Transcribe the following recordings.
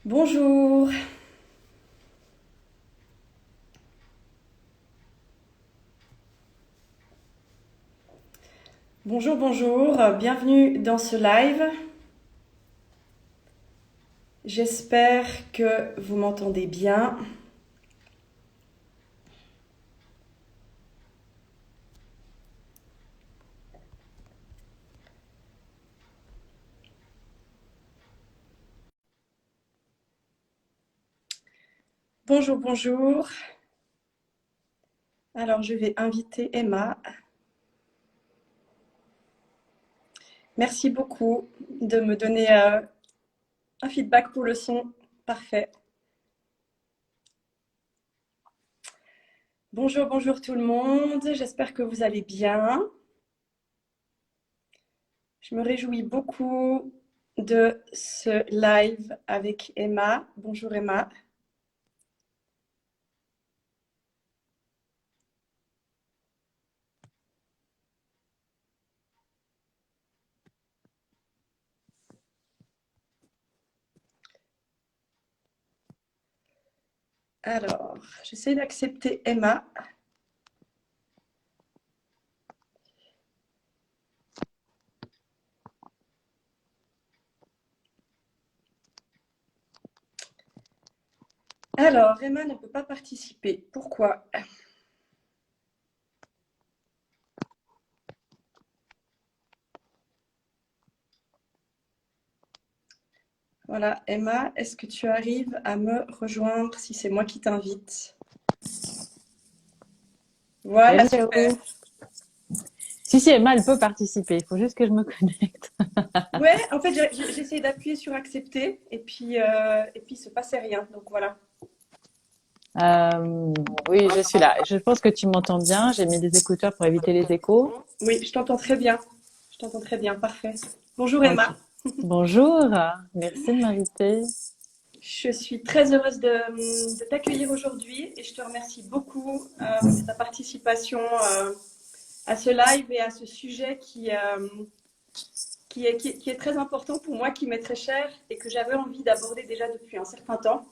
Bonjour, bonjour, bienvenue dans ce live. J'espère que vous m'entendez bien. Bonjour. Alors, je vais inviter Emma. Merci beaucoup de me donner un feedback pour le son. Parfait. Bonjour tout le monde. J'espère que vous allez bien. Je me réjouis beaucoup de ce live avec Emma. Bonjour Emma. Alors, j'essaie d'accepter Emma. Alors, Emma ne peut pas participer. Pourquoi? Voilà, Emma, est-ce que tu arrives à me rejoindre si c'est moi qui t'invite? Voilà, super. Hello. Si, Emma, elle peut participer. Il faut juste que je me connecte. Ouais, en fait, j'essaie d'appuyer sur accepter et puis il se passait rien. Donc voilà. Oui, je suis là. Je pense que tu m'entends bien. J'ai mis des écouteurs pour éviter les échos. Oui, je t'entends très bien. Je t'entends très bien, parfait. Bonjour Ok. Emma. Bonjour. Merci de m'inviter. Je suis très heureuse de t'accueillir aujourd'hui et je te remercie beaucoup de ta participation à ce live et à ce sujet qui est très important pour moi, qui m'est très cher et que j'avais envie d'aborder déjà depuis un certain temps,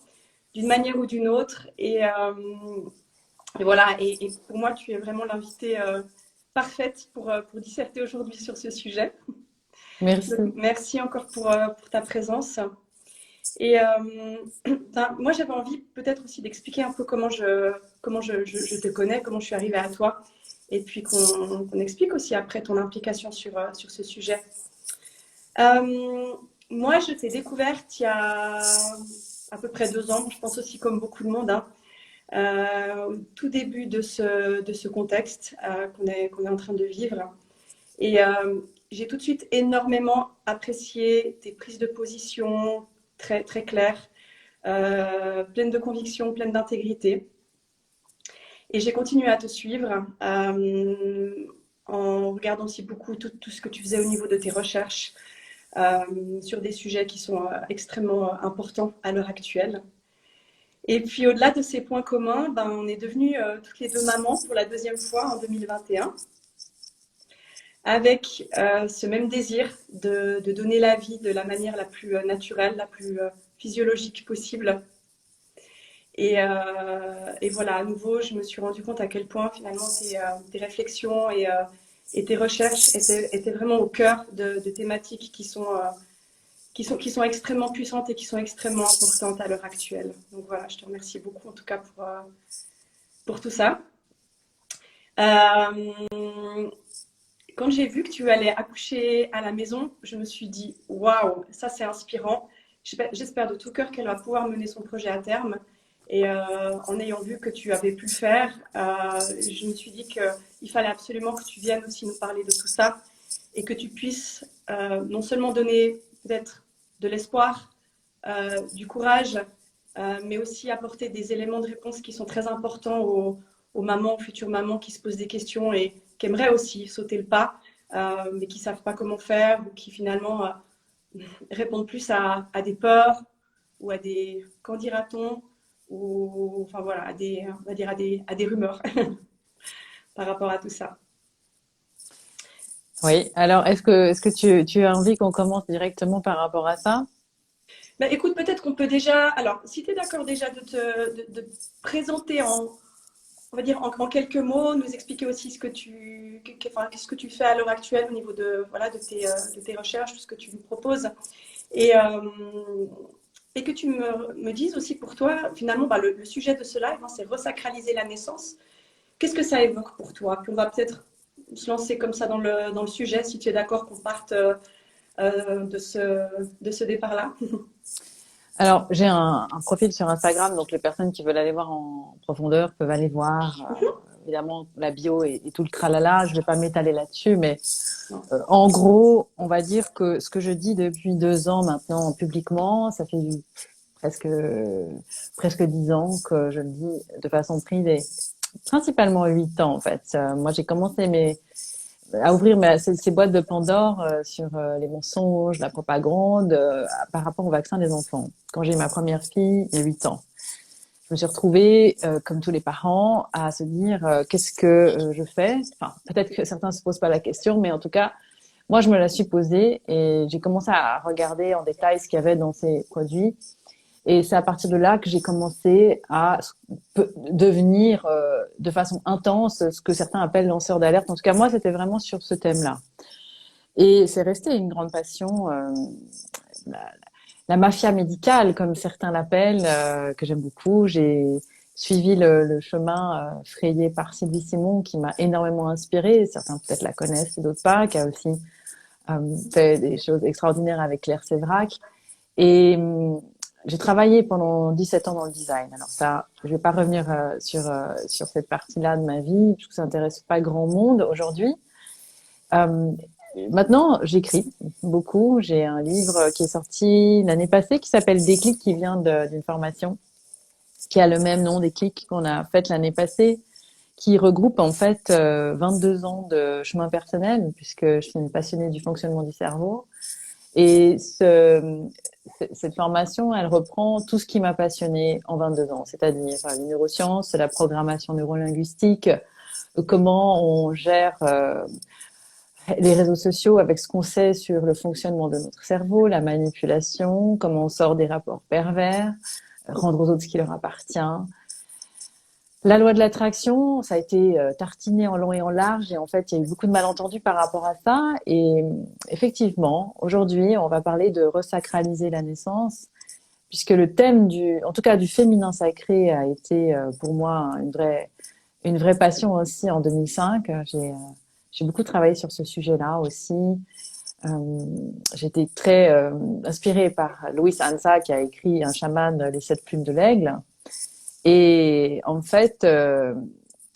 d'une manière ou d'une autre. Et voilà, et pour moi, tu es vraiment l'invitée parfaite pour disserter aujourd'hui sur ce sujet. Donc, Merci. merci encore pour ta présence. Et ben, moi, j'avais envie peut-être aussi d'expliquer un peu comment je te connais, comment je suis arrivée à toi, et puis qu'on explique aussi après ton implication sur ce sujet. Euh, Moi, je t'ai découverte il y a à peu près 2 ans, je pense aussi comme beaucoup de monde, hein, au tout début de ce contexte qu'on est en train de vivre. Et j'ai tout de suite énormément apprécié tes prises de position très, très claires, pleines de conviction, pleines d'intégrité. Et j'ai continué à te suivre en regardant aussi beaucoup tout ce que tu faisais au niveau de tes recherches sur des sujets qui sont extrêmement importants à l'heure actuelle. Et puis au-delà de ces points communs, ben, on est devenues toutes les deux mamans pour la deuxième fois en 2021, avec ce même désir de donner la vie de la manière la plus naturelle, la plus physiologique possible. Et voilà, à nouveau, je me suis rendu compte à quel point finalement tes réflexions et tes recherches étaient vraiment au cœur de thématiques qui sont extrêmement puissantes et qui sont extrêmement importantes à l'heure actuelle. Donc voilà, je te remercie beaucoup en tout cas pour tout ça. Euh, Quand j'ai vu que tu allais accoucher à la maison, je me suis dit waouh, ça c'est inspirant. J'espère de tout cœur qu'elle va pouvoir mener son projet à terme. Et en ayant vu que tu avais pu le faire, je me suis dit qu'il fallait absolument que tu viennes aussi nous parler de tout ça et que tu puisses non seulement donner peut-être de l'espoir, du courage, mais aussi apporter des éléments de réponse qui sont très importants aux mamans, aux futures mamans qui se posent des questions et qui aimeraient aussi sauter le pas, mais qui ne savent pas comment faire ou qui finalement répondent plus à des peurs ou à des qu'en dira-t-on ou enfin voilà on va dire à des rumeurs par rapport à tout ça. Oui. Alors, est-ce que tu as envie qu'on commence directement par rapport à ça? Bah, écoute, peut-être qu'on peut déjà, alors, si tu es d'accord déjà de te présenter on va dire en quelques mots, nous expliquer aussi enfin, ce que tu fais à l'heure actuelle au niveau voilà, de tes recherches, ce que tu nous proposes. Et, et que tu me dises aussi pour toi, finalement, bah, le sujet de ce live, hein, c'est resacraliser la naissance. Qu'est-ce que ça évoque pour toi? Puis on va peut-être se lancer comme ça dans le sujet, si tu es d'accord qu'on parte de ce départ-là. Alors, j'ai un profil sur Instagram, donc les personnes qui veulent aller voir en profondeur peuvent aller voir. Évidemment, la bio et tout le tralala, je vais pas m'étaler là-dessus, mais en gros, on va dire que ce que je dis depuis 2 ans maintenant publiquement, ça fait presque presque 10 ans que je le dis de façon privée, principalement 8 ans en fait. Moi, j'ai commencé à ouvrir ces boîtes de Pandore sur les mensonges, la propagande par rapport au vaccin des enfants. Quand j'ai eu ma première fille, il y a 8 ans, je me suis retrouvée, comme tous les parents, à se dire qu'est-ce que je fais. Enfin, peut-être que certains se posent pas la question, mais en tout cas, moi, je me la suis posée et j'ai commencé à regarder en détail ce qu'il y avait dans ces produits. Et c'est à partir de là que j'ai commencé à devenir de façon intense ce que certains appellent lanceur d'alerte. En tout cas, moi, c'était vraiment sur ce thème-là. Et c'est resté une grande passion, la, la mafia médicale, comme certains l'appellent, que j'aime beaucoup. J'ai suivi le chemin frayé par Sylvie Simon, qui m'a énormément inspirée. Certains peut-être la connaissent, d'autres pas, qui a aussi fait des choses extraordinaires avec Claire Séverac. Et j'ai travaillé pendant 17 ans dans le design. Alors ça, je vais pas revenir sur cette partie-là de ma vie, parce que ça intéresse pas grand monde aujourd'hui. Euh, Maintenant, j'écris beaucoup. J'ai un livre qui est sorti l'année passée qui s'appelle Déclic, qui vient d'une formation qui a le même nom, Déclic, qu'on a faite l'année passée, qui regroupe en fait 22 ans de chemin personnel, puisque je suis une passionnée du fonctionnement du cerveau. Et cette formation, elle reprend tout ce qui m'a passionnée en 22 ans, c'est-à-dire les neurosciences, la programmation neurolinguistique, comment on gère les réseaux sociaux avec ce qu'on sait sur le fonctionnement de notre cerveau, la manipulation, comment on sort des rapports pervers, rendre aux autres ce qui leur appartient. La loi de l'attraction, ça a été tartiné en long et en large, et en fait, il y a eu beaucoup de malentendus par rapport à ça. Et effectivement, aujourd'hui, on va parler de resacraliser la naissance, puisque le thème en tout cas, du féminin sacré a été pour moi une vraie passion aussi en 2005. J'ai beaucoup travaillé sur ce sujet-là aussi. J'ai été très inspirée par Luis Anza, qui a écrit Un chaman, les 7 plumes de l'aigle. Et en fait,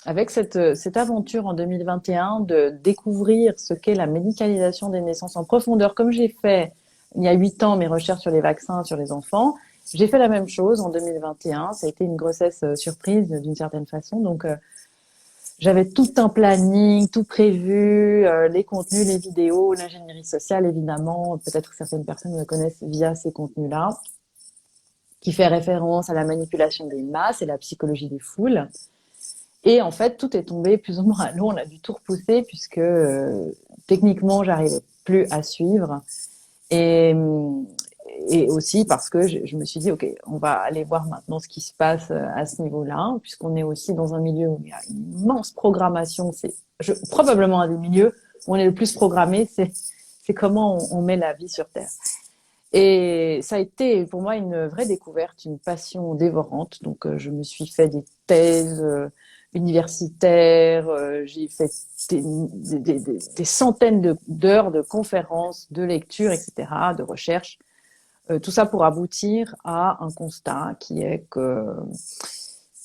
avec cette aventure en 2021 de découvrir ce qu'est la médicalisation des naissances en profondeur, comme j'ai fait il y a 8 ans mes recherches sur les vaccins sur les enfants, j'ai fait la même chose en 2021. Ça a été une grossesse surprise d'une certaine façon. Donc, j'avais tout un planning, tout prévu, les contenus, les vidéos, l'ingénierie sociale, évidemment. Peut-être que certaines personnes me connaissent via ces contenus-là, qui fait référence à la manipulation des masses et la psychologie des foules. Et en fait, tout est tombé plus ou moins à l'eau. On a dû tout repousser puisque techniquement, j'arrivais plus à suivre. Et, et aussi parce que je me suis dit, OK, on va aller voir maintenant ce qui se passe à ce niveau-là, puisqu'on est aussi dans un milieu où il y a une immense programmation. Probablement un des milieux où on est le plus programmé, c'est comment on met la vie sur Terre. Et ça a été pour moi une vraie découverte, une passion dévorante. Donc, je me suis fait des thèses universitaires, j'ai fait des centaines d'heures de conférences, de lectures, etc., de recherches. Tout ça pour aboutir à un constat qui est que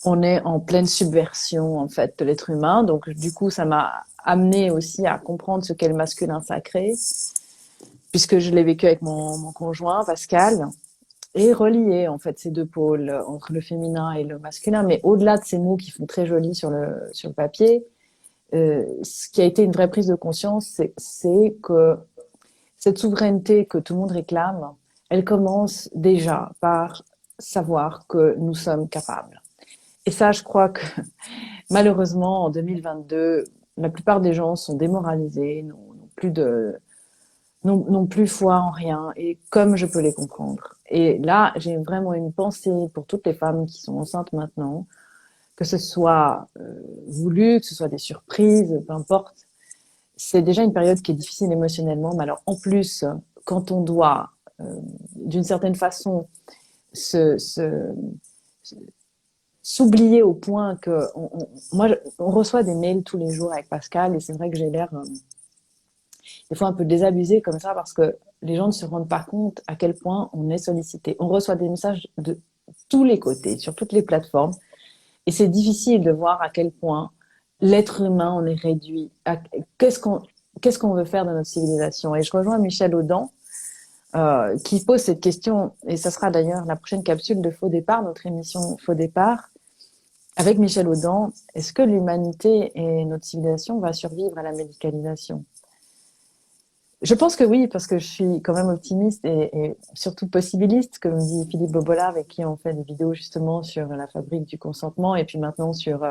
on est en pleine subversion en fait de l'être humain. Donc, du coup, ça m'a amené aussi à comprendre ce qu'est le masculin sacré, puisque je l'ai vécu avec mon conjoint Pascal, et relier en fait ces deux pôles entre le féminin et le masculin. Mais au-delà de ces mots qui font très joli sur le papier, ce qui a été une vraie prise de conscience, c'est que cette souveraineté que tout le monde réclame, elle commence déjà par savoir que nous sommes capables. Et ça, je crois que malheureusement, en 2022, la plupart des gens sont démoralisés, n'ont plus n'ont plus foi en rien, et comme je peux les comprendre. Et là, j'ai vraiment une pensée pour toutes les femmes qui sont enceintes maintenant, que ce soit voulu, que ce soit des surprises, peu importe. C'est déjà une période qui est difficile émotionnellement, mais alors en plus, quand on doit, d'une certaine façon, se, se, s'oublier au point que on reçoit des mails tous les jours avec Pascal, et c'est vrai que j'ai l'air des fois un peu désabusée comme ça, parce que les gens ne se rendent pas compte à quel point on est sollicité. On reçoit des messages de tous les côtés, sur toutes les plateformes, et c'est difficile de voir à quel point l'être humain on est réduit. Qu'est-ce qu'on veut faire de notre civilisation? Et je rejoins Michel Audin, qui pose cette question, et ça sera d'ailleurs la prochaine capsule de Faux Départ, notre émission Faux Départ, avec Michel Audin. Est-ce que l'humanité et notre civilisation va survivre à la médicalisation? Je pense que oui, parce que je suis quand même optimiste et surtout possibiliste, comme dit Philippe Bobola, avec qui on fait des vidéos justement sur la fabrique du consentement, et puis maintenant sur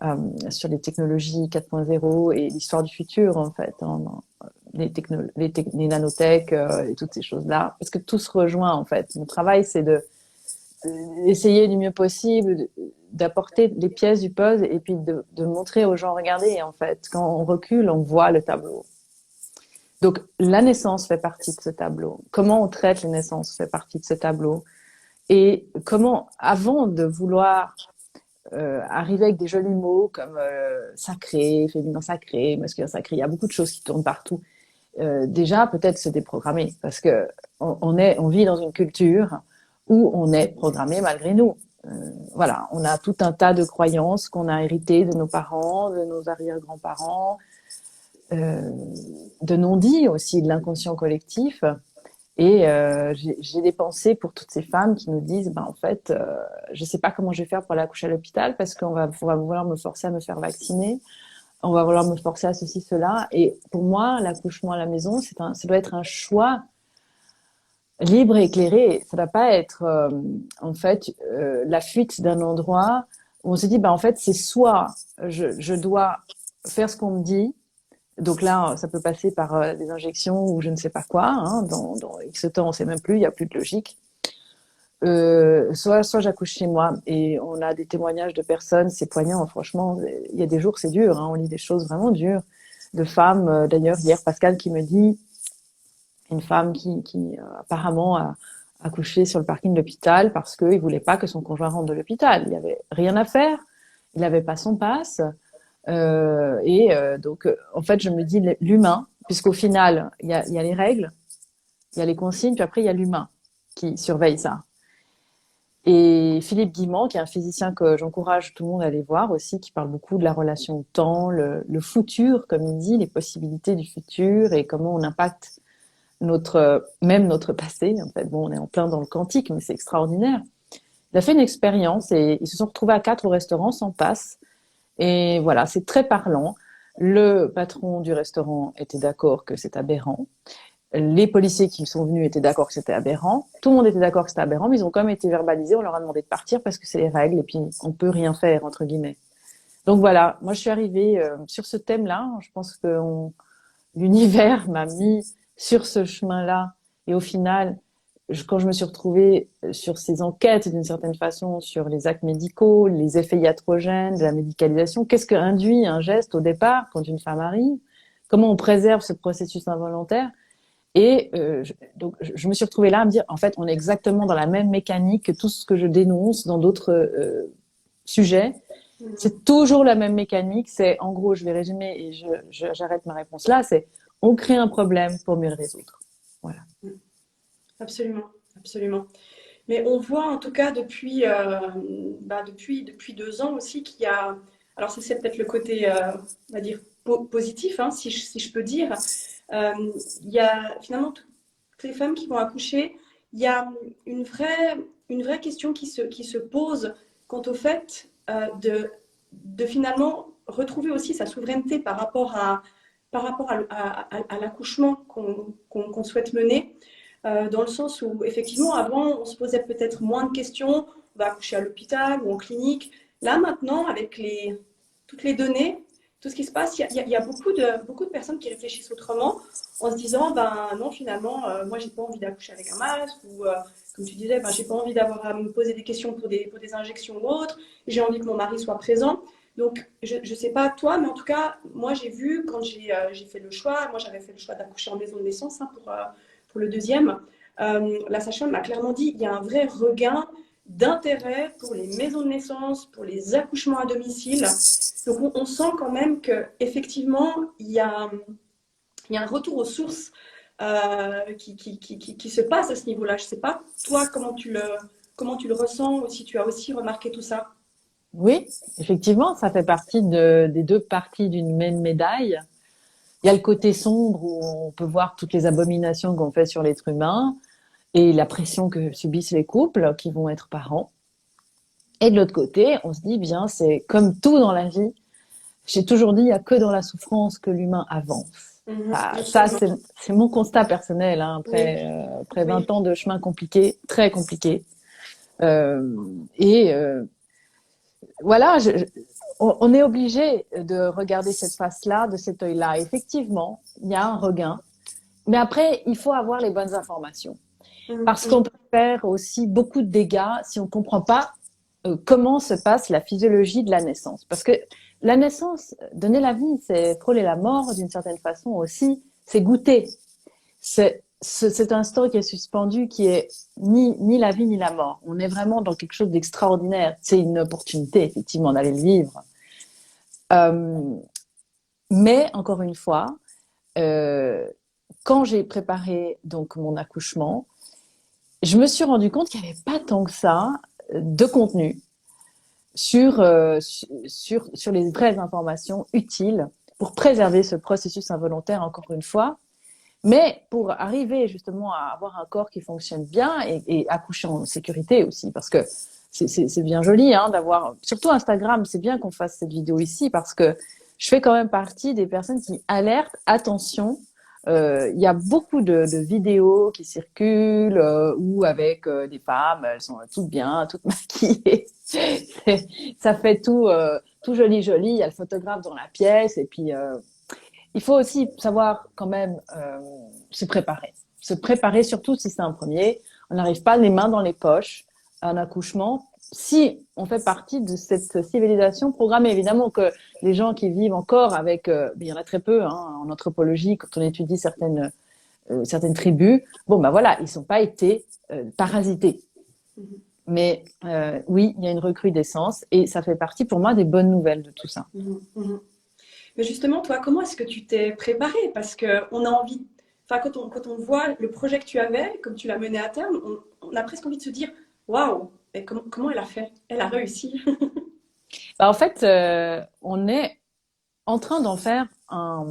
les technologies 4.0 et l'histoire du futur, en fait, hein, les nanotech et toutes ces choses-là, parce que tout se rejoint, en fait. Mon travail, c'est essayer du mieux possible d'apporter les pièces du puzzle, et puis de montrer aux gens, regardez, en fait, quand on recule, on voit le tableau. Donc, la naissance fait partie de ce tableau. Comment on traite les naissances fait partie de ce tableau. Et comment, avant de vouloir arriver avec des jolis mots comme sacré, féminin sacré, masculin sacré, il y a beaucoup de choses qui tournent partout. Déjà, peut-être se déprogrammer, parce que on vit dans une culture où on est programmé malgré nous. Voilà, on a tout un tas de croyances qu'on a héritées de nos parents, de nos arrière-grands-parents, de non-dits aussi, de l'inconscient collectif. Et j'ai des pensées pour toutes ces femmes qui nous disent, en fait, je ne sais pas comment je vais faire pour aller accoucher à l'hôpital, parce qu'on va vouloir me forcer à me faire vacciner, on va vouloir me forcer à ceci, cela. Et pour moi, l'accouchement à la maison, ça doit être un choix libre et éclairé. Ça ne doit pas être, en fait, la fuite d'un endroit où on se dit, en fait, c'est soit je dois faire ce qu'on me dit. Donc là, ça peut passer par des injections ou je ne sais pas quoi. Hein, dans X temps, on ne sait même plus, il n'y a plus de logique. Soit j'accouche chez moi, et on a des témoignages de personnes, c'est poignant, franchement. Il y a des jours, c'est dur, hein, on lit des choses vraiment dures de femmes. D'ailleurs, hier, Pascal qui me dit, une femme qui apparemment a accouché sur le parking de l'hôpital parce qu'il ne voulait pas que son conjoint rentre de l'hôpital. Il n'y avait rien à faire, il n'avait pas son passe. Donc, en fait, je me dis l'humain, puisqu'au final, il y a les règles, il y a les consignes, puis après, il y a l'humain qui surveille ça. Et Philippe Guimand, qui est un physicien que j'encourage tout le monde à aller voir aussi, qui parle beaucoup de la relation au temps, le futur, comme il dit, les possibilités du futur et comment on impacte même notre passé. En fait, bon, on est en plein dans le quantique, mais c'est extraordinaire. Il a fait une expérience et ils se sont retrouvés à 4 au restaurant sans passe. Et voilà, c'est très parlant. Le patron du restaurant était d'accord que c'est aberrant. Les policiers qui sont venus étaient d'accord que c'était aberrant. Tout le monde était d'accord que c'était aberrant, mais ils ont quand même été verbalisés. On leur a demandé de partir parce que c'est les règles et puis on peut rien faire, entre guillemets. Donc voilà, moi je suis arrivée sur ce thème-là. Je pense que l'univers m'a mis sur ce chemin-là. Et au final, quand je me suis retrouvée sur ces enquêtes, d'une certaine façon, sur les actes médicaux, les effets iatrogènes, de la médicalisation, qu'est-ce que induit un geste au départ quand une femme arrive? Comment on préserve ce processus involontaire? Et donc, je me suis retrouvée là à me dire, en fait, on est exactement dans la même mécanique que tout ce que je dénonce dans d'autres sujets. C'est toujours la même mécanique. C'est, en gros, je vais résumer et j'arrête ma réponse là, c'est on crée un problème pour mieux le résoudre. Voilà. Absolument, absolument. Mais on voit en tout cas depuis 2 ans aussi qu'il y a, alors ça c'est peut-être le côté, on va dire, positif, hein, si je peux dire, il y a finalement toutes les femmes qui vont accoucher, il y a une vraie question qui se pose quant au fait de finalement retrouver aussi sa souveraineté par rapport à l'accouchement qu'on souhaite mener. Dans le sens où, effectivement, avant, on se posait peut-être moins de questions, on va accoucher à l'hôpital ou en clinique. Là, maintenant, avec toutes les données, tout ce qui se passe, il y a beaucoup de personnes qui réfléchissent autrement en se disant, ben non, finalement, moi, j'ai pas envie d'accoucher avec un masque ou, comme tu disais, ben, j'ai pas envie d'avoir à me poser des questions pour des injections ou autres. J'ai envie que mon mari soit présent. Donc, je ne sais pas toi, mais en tout cas, moi, j'ai vu quand j'ai fait le choix, moi, j'avais fait le choix d'accoucher en maison de naissance hein, pour le deuxième. La sage-femme m'a clairement dit, il y a un vrai regain d'intérêt pour les maisons de naissance, pour les accouchements à domicile. Donc, on sent quand même qu'effectivement, il y a un retour aux sources qui se passe à ce niveau-là. Je ne sais pas, toi, comment tu le ressens ou si tu as aussi remarqué tout ça. Oui, effectivement, ça fait partie des deux parties d'une même médaille. Il y a le côté sombre où on peut voir toutes les abominations qu'on fait sur l'être humain et la pression que subissent les couples qui vont être parents. Et de l'autre côté, on se dit bien, c'est comme tout dans la vie. J'ai toujours dit, il n'y a que dans la souffrance que l'humain avance. Ça c'est mon constat personnel, hein, après 20 ans de chemin compliqué, très compliqué. Et voilà, on est obligé de regarder cette face-là, de cet œil-là. Effectivement, il y a un regain. Mais après, il faut avoir les bonnes informations. Parce qu'on peut faire aussi beaucoup de dégâts si on ne comprend pas comment se passe la physiologie de la naissance. Parce que la naissance, donner la vie, c'est frôler la mort d'une certaine façon aussi, c'est goûter. C'est un instant qui est suspendu, qui est ni la vie ni la mort. On est vraiment dans quelque chose d'extraordinaire. C'est une opportunité, effectivement, d'aller le vivre. Mais, encore une fois, quand j'ai préparé donc mon accouchement, je me suis rendu compte qu'il n'y avait pas tant que ça de contenu sur les vraies informations utiles pour préserver ce processus involontaire, encore une fois, mais pour arriver justement à avoir un corps qui fonctionne bien et accoucher en sécurité aussi, parce que c'est bien joli hein, d'avoir, surtout Instagram, c'est bien qu'on fasse cette vidéo ici, parce que je fais quand même partie des personnes qui alertent, attention, il y a beaucoup de vidéos qui circulent où avec des femmes, elles sont toutes bien, toutes maquillées. Ça fait tout joli, joli. Il y a le photographe dans la pièce et puis il faut aussi savoir quand même se préparer. Se préparer, surtout si c'est un premier. On n'arrive pas les mains dans les poches à un accouchement. Si on fait partie de cette civilisation programmée, évidemment que les gens qui vivent encore avec, il y en a très peu hein, en anthropologie, quand on étudie certaines tribus, bon ben voilà, ils sont pas été parasités. Mais oui, il y a une recrudescence et ça fait partie pour moi des bonnes nouvelles de tout ça. Mais justement, toi, comment est-ce que tu t'es préparée? Parce qu'on a envie, enfin, quand on voit le projet que tu avais, comme tu l'as mené à terme, on a presque envie de se dire, waouh, comment elle a fait? Elle a réussi. Bah, en fait, on est en train d'en faire un.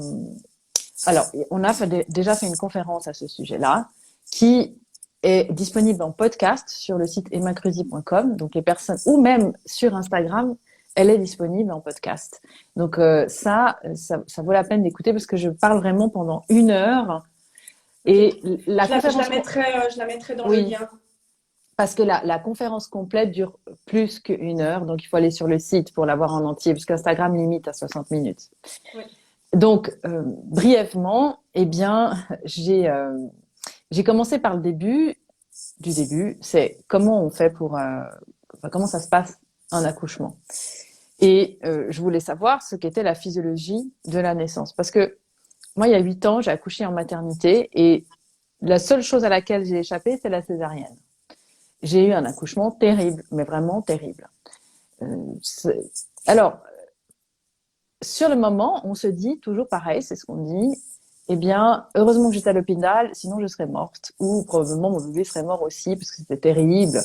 Alors, on a déjà fait une conférence à ce sujet-là, qui est disponible en podcast sur le site emmacruzy.com. Donc, les personnes, ou même sur Instagram, elle est disponible en podcast. Donc, ça vaut la peine d'écouter parce que je parle vraiment pendant 1 heure. Et la conférence. Je la mettrai dans le lien. Parce que la conférence complète dure plus qu'1 heure, donc il faut aller sur le site pour la voir en entier, parce qu'Instagram limite à 60 minutes. Oui. Donc, brièvement, eh bien, j'ai commencé par le début du début, c'est comment on fait comment ça se passe un accouchement. Et je voulais savoir ce qu'était la physiologie de la naissance, parce que moi, il y a 8 ans, j'ai accouché en maternité, et la seule chose à laquelle j'ai échappé, c'est la césarienne. J'ai eu un accouchement terrible, mais vraiment terrible. Alors, sur le moment, on se dit toujours pareil, c'est ce qu'on dit. Eh bien, heureusement que j'étais à l'hôpital, sinon je serais morte. Ou probablement mon bébé serait mort aussi, parce que c'était terrible.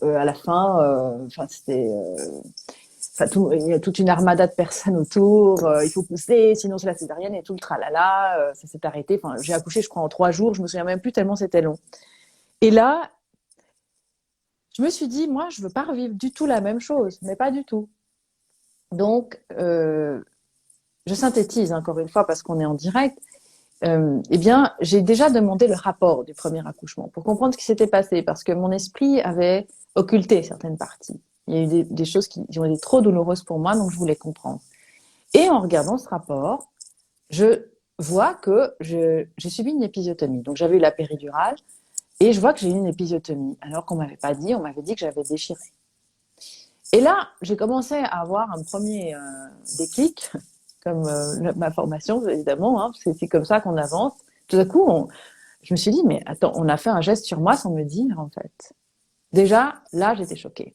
À la fin, il y a toute une armada de personnes autour. Il faut pousser, sinon c'est la césarienne et tout le tralala. Ça s'est arrêté. Enfin, j'ai accouché, je crois, en 3 jours. Je me souviens même plus tellement c'était long. Et là, je me suis dit, moi, je veux pas revivre du tout la même chose, mais pas du tout. Donc, je synthétise encore une fois parce qu'on est en direct. Eh bien, j'ai déjà demandé le rapport du premier accouchement pour comprendre ce qui s'était passé, parce que mon esprit avait occulté certaines parties. Il y a eu des choses qui ont été trop douloureuses pour moi, donc je voulais comprendre. Et en regardant ce rapport, je vois que j'ai subi une épisiotomie. Donc, j'avais eu la péridurale et je vois que j'ai eu une épisiotomie. Alors qu'on m'avait pas dit, on m'avait dit que j'avais déchiré. Et là, j'ai commencé à avoir un premier déclic, comme ma formation, évidemment, hein, parce que c'est comme ça qu'on avance. Tout à coup, je me suis dit, mais attends, on a fait un geste sur moi sans me dire, en fait. Déjà, là, j'étais choquée.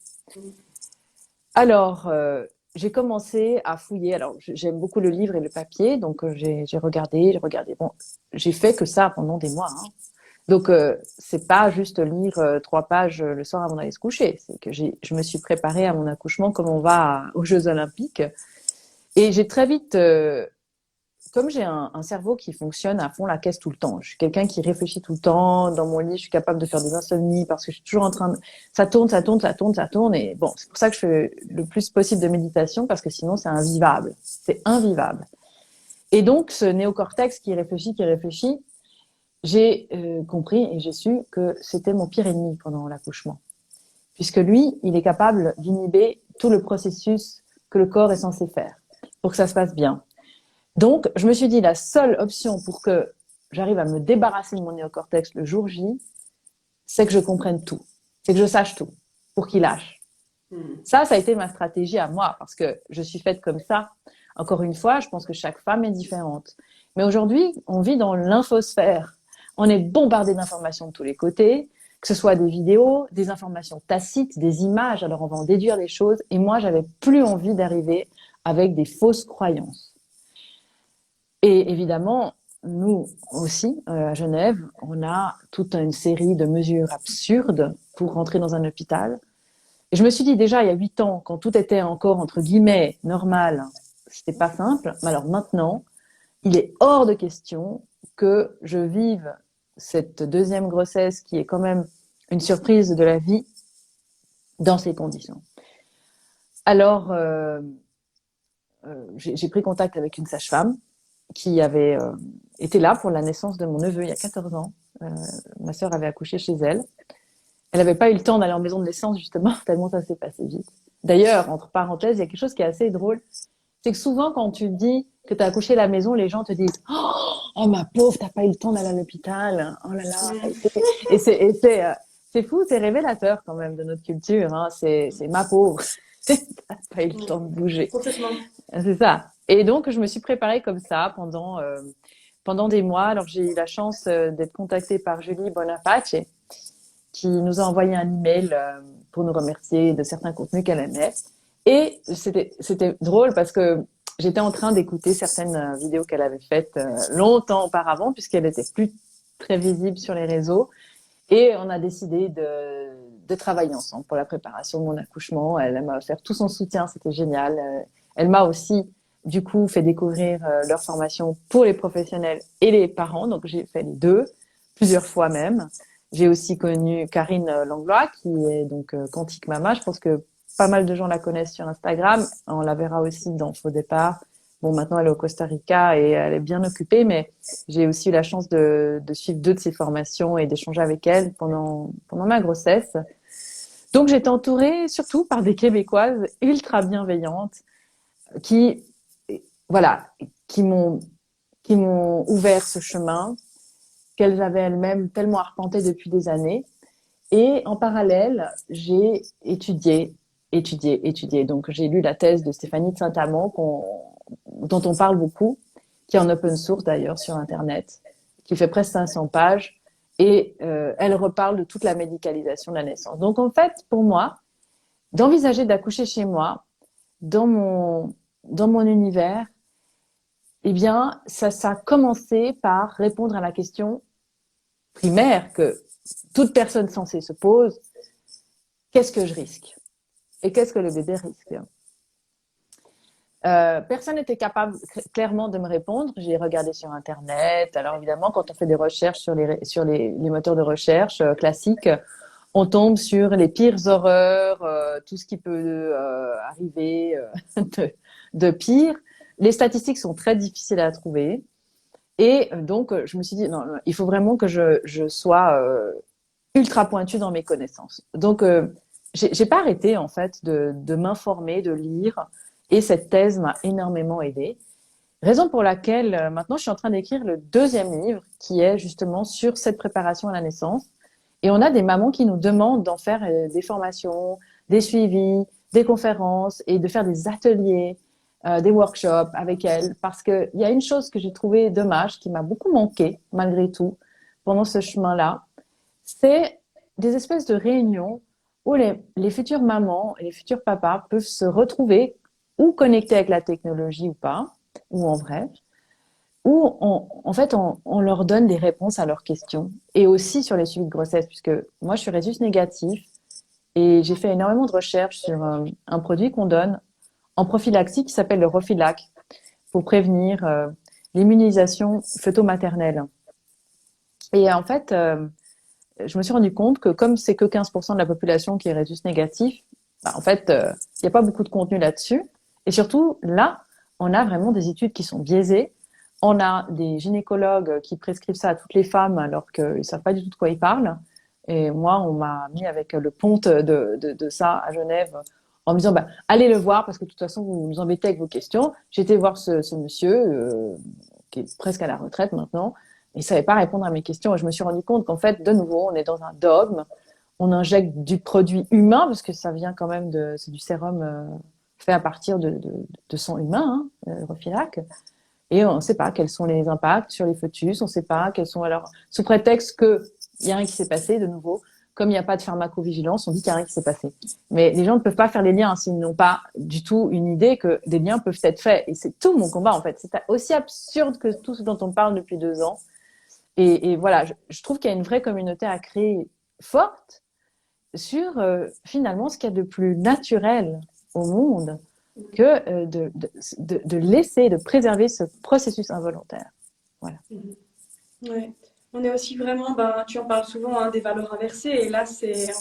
Alors, j'ai commencé à fouiller. Alors, j'aime beaucoup le livre et le papier, donc j'ai regardé. Bon, j'ai fait que ça pendant des mois. Hein. Donc, c'est pas juste lire 3 pages le soir avant d'aller se coucher. C'est que je me suis préparée à mon accouchement comme on va aux Jeux Olympiques. Et j'ai très vite, comme j'ai un cerveau qui fonctionne à fond la caisse tout le temps, je suis quelqu'un qui réfléchit tout le temps. Dans mon lit, je suis capable de faire des insomnies parce que je suis toujours en train de... Ça tourne. Et bon, c'est pour ça que je fais le plus possible de méditation parce que sinon, c'est invivable. C'est invivable. Et donc, ce néocortex qui réfléchit, j'ai compris et j'ai su que c'était mon pire ennemi pendant l'accouchement. Puisque lui, il est capable d'inhiber tout le processus que le corps est censé faire pour que ça se passe bien. Donc, je me suis dit, la seule option pour que j'arrive à me débarrasser de mon néocortex le jour J, c'est que je comprenne tout. C'est que je sache tout pour qu'il lâche. Ça a été ma stratégie à moi parce que je suis faite comme ça. Encore une fois, je pense que chaque femme est différente. Mais aujourd'hui, on vit dans l'infosphère. On est bombardé d'informations de tous les côtés, que ce soit des vidéos, des informations tacites, des images. Alors, on va en déduire des choses. Et moi, j'avais plus envie d'arriver avec des fausses croyances. Et évidemment, nous aussi, à Genève, on a toute une série de mesures absurdes pour rentrer dans un hôpital. Et je me suis dit déjà, il y a 8 ans, quand tout était encore, entre guillemets, normal, c'était pas simple. Mais alors maintenant, il est hors de question que je vive cette deuxième grossesse qui est quand même une surprise de la vie dans ces conditions. Alors, j'ai pris contact avec une sage-femme qui avait été là pour la naissance de mon neveu il y a 14 ans. Ma sœur avait accouché chez elle. Elle n'avait pas eu le temps d'aller en maison de naissance, justement, tellement ça s'est passé vite. D'ailleurs, entre parenthèses, il y a quelque chose qui est assez drôle. C'est que souvent, quand tu dis que tu as accouché à la maison, les gens te disent « Oh, ma pauvre, t'as pas eu le temps d'aller à l'hôpital. Oh là là. » Et c'est fou, c'est révélateur quand même de notre culture. Hein. C'est ma pauvre. T'as pas eu le temps de bouger. C'est ça. Et donc, je me suis préparée comme ça pendant des mois. Alors, j'ai eu la chance d'être contactée par Julie Bonapace, qui nous a envoyé un email pour nous remercier de certains contenus qu'elle aimait. Et c'était drôle parce que j'étais en train d'écouter certaines vidéos qu'elle avait faites longtemps auparavant, puisqu'elle était plus très visible sur les réseaux. Et on a décidé de travailler ensemble pour la préparation de mon accouchement. Elle m'a offert tout son soutien, c'était génial. Elle m'a aussi, du coup, fait découvrir leur formation pour les professionnels et les parents. Donc, j'ai fait les deux, plusieurs fois même. J'ai aussi connu Karine Langlois, qui est donc Quantique Mama. Je pense que pas mal de gens la connaissent sur Instagram. On la verra aussi dans Faux Départ. Bon, maintenant, elle est au Costa Rica et elle est bien occupée, mais j'ai aussi eu la chance de suivre 2 de ses formations et d'échanger avec elle pendant ma grossesse. Donc, j'étais entourée surtout par des Québécoises ultra bienveillantes qui, voilà, qui m'ont ouvert ce chemin qu'elles avaient elles-mêmes tellement arpenté depuis des années. Et en parallèle, j'ai étudié. Donc, j'ai lu la thèse de Stéphanie de Saint-Amand, dont on parle beaucoup, qui est en open source d'ailleurs sur Internet, qui fait presque 500 pages. Et elle reparle de toute la médicalisation de la naissance. Donc, en fait, pour moi, d'envisager d'accoucher chez moi, dans mon univers, eh bien, ça a commencé par répondre à la question primaire que toute personne censée se pose. Qu'est-ce que je risque? Et qu'est-ce que le bébé risque? Personne n'était capable clairement de me répondre. J'ai regardé sur Internet. Alors évidemment, quand on fait des recherches sur les moteurs de recherche classiques, on tombe sur les pires horreurs, tout ce qui peut arriver de pire. Les statistiques sont très difficiles à trouver. Et donc, je me suis dit, non, il faut vraiment que je sois ultra pointue dans mes connaissances. Donc, j'ai pas arrêté, en fait, de m'informer, de lire. Et cette thèse m'a énormément aidée. Raison pour laquelle maintenant je suis en train d'écrire le deuxième livre qui est justement sur cette préparation à la naissance. Et on a des mamans qui nous demandent d'en faire des formations, des suivis, des conférences et de faire des ateliers, des workshops avec elles. Parce qu'il y a une chose que j'ai trouvée dommage, qui m'a beaucoup manqué malgré tout pendant ce chemin-là, c'est des espèces de réunions où les futures mamans et les futurs papas peuvent se retrouver ou connectés avec la technologie ou pas, ou en vrai, où en fait on leur donne des réponses à leurs questions et aussi sur les suivis de grossesse, puisque moi je suis rhésus négatif et j'ai fait énormément de recherches sur un produit qu'on donne en prophylaxie qui s'appelle le Refilac pour prévenir l'immunisation fœto-maternelle. Et en fait, je me suis rendu compte que comme c'est que 15% de la population qui est rhésus négatif, bah, en fait, il n'y a pas beaucoup de contenu là-dessus. Et surtout, là, on a vraiment des études qui sont biaisées. On a des gynécologues qui prescrivent ça à toutes les femmes alors qu'ils ne savent pas du tout de quoi ils parlent. Et moi, on m'a mis avec le ponte de ça à Genève en me disant, bah, allez le voir parce que de toute façon, vous nous embêtez avec vos questions. J'ai été voir ce monsieur qui est presque à la retraite maintenant. Il ne savait pas répondre à mes questions. Et je me suis rendu compte qu'en fait, de nouveau, on est dans un dogme. On injecte du produit humain parce que ça vient quand même c'est du sérum fait à partir de sang humain, hein, Refilac. Et on ne sait pas quels sont les impacts sur les fœtus. On ne sait pas quels sont alors, sous prétexte qu'il n'y a rien qui s'est passé, de nouveau. Comme il n'y a pas de pharmacovigilance, on dit qu'il n'y a rien qui s'est passé. Mais les gens ne peuvent pas faire les liens s'ils n'ont pas du tout une idée que des liens peuvent être faits. Et c'est tout mon combat, en fait. C'est aussi absurde que tout ce dont on parle depuis 2 ans. Et voilà, je trouve qu'il y a une vraie communauté à créer forte sur finalement ce qu'il y a de plus naturel au monde que de laisser, de préserver ce processus involontaire. Voilà. Ouais. On est aussi vraiment, ben, tu en parles souvent, hein, des valeurs inversées, et là c'est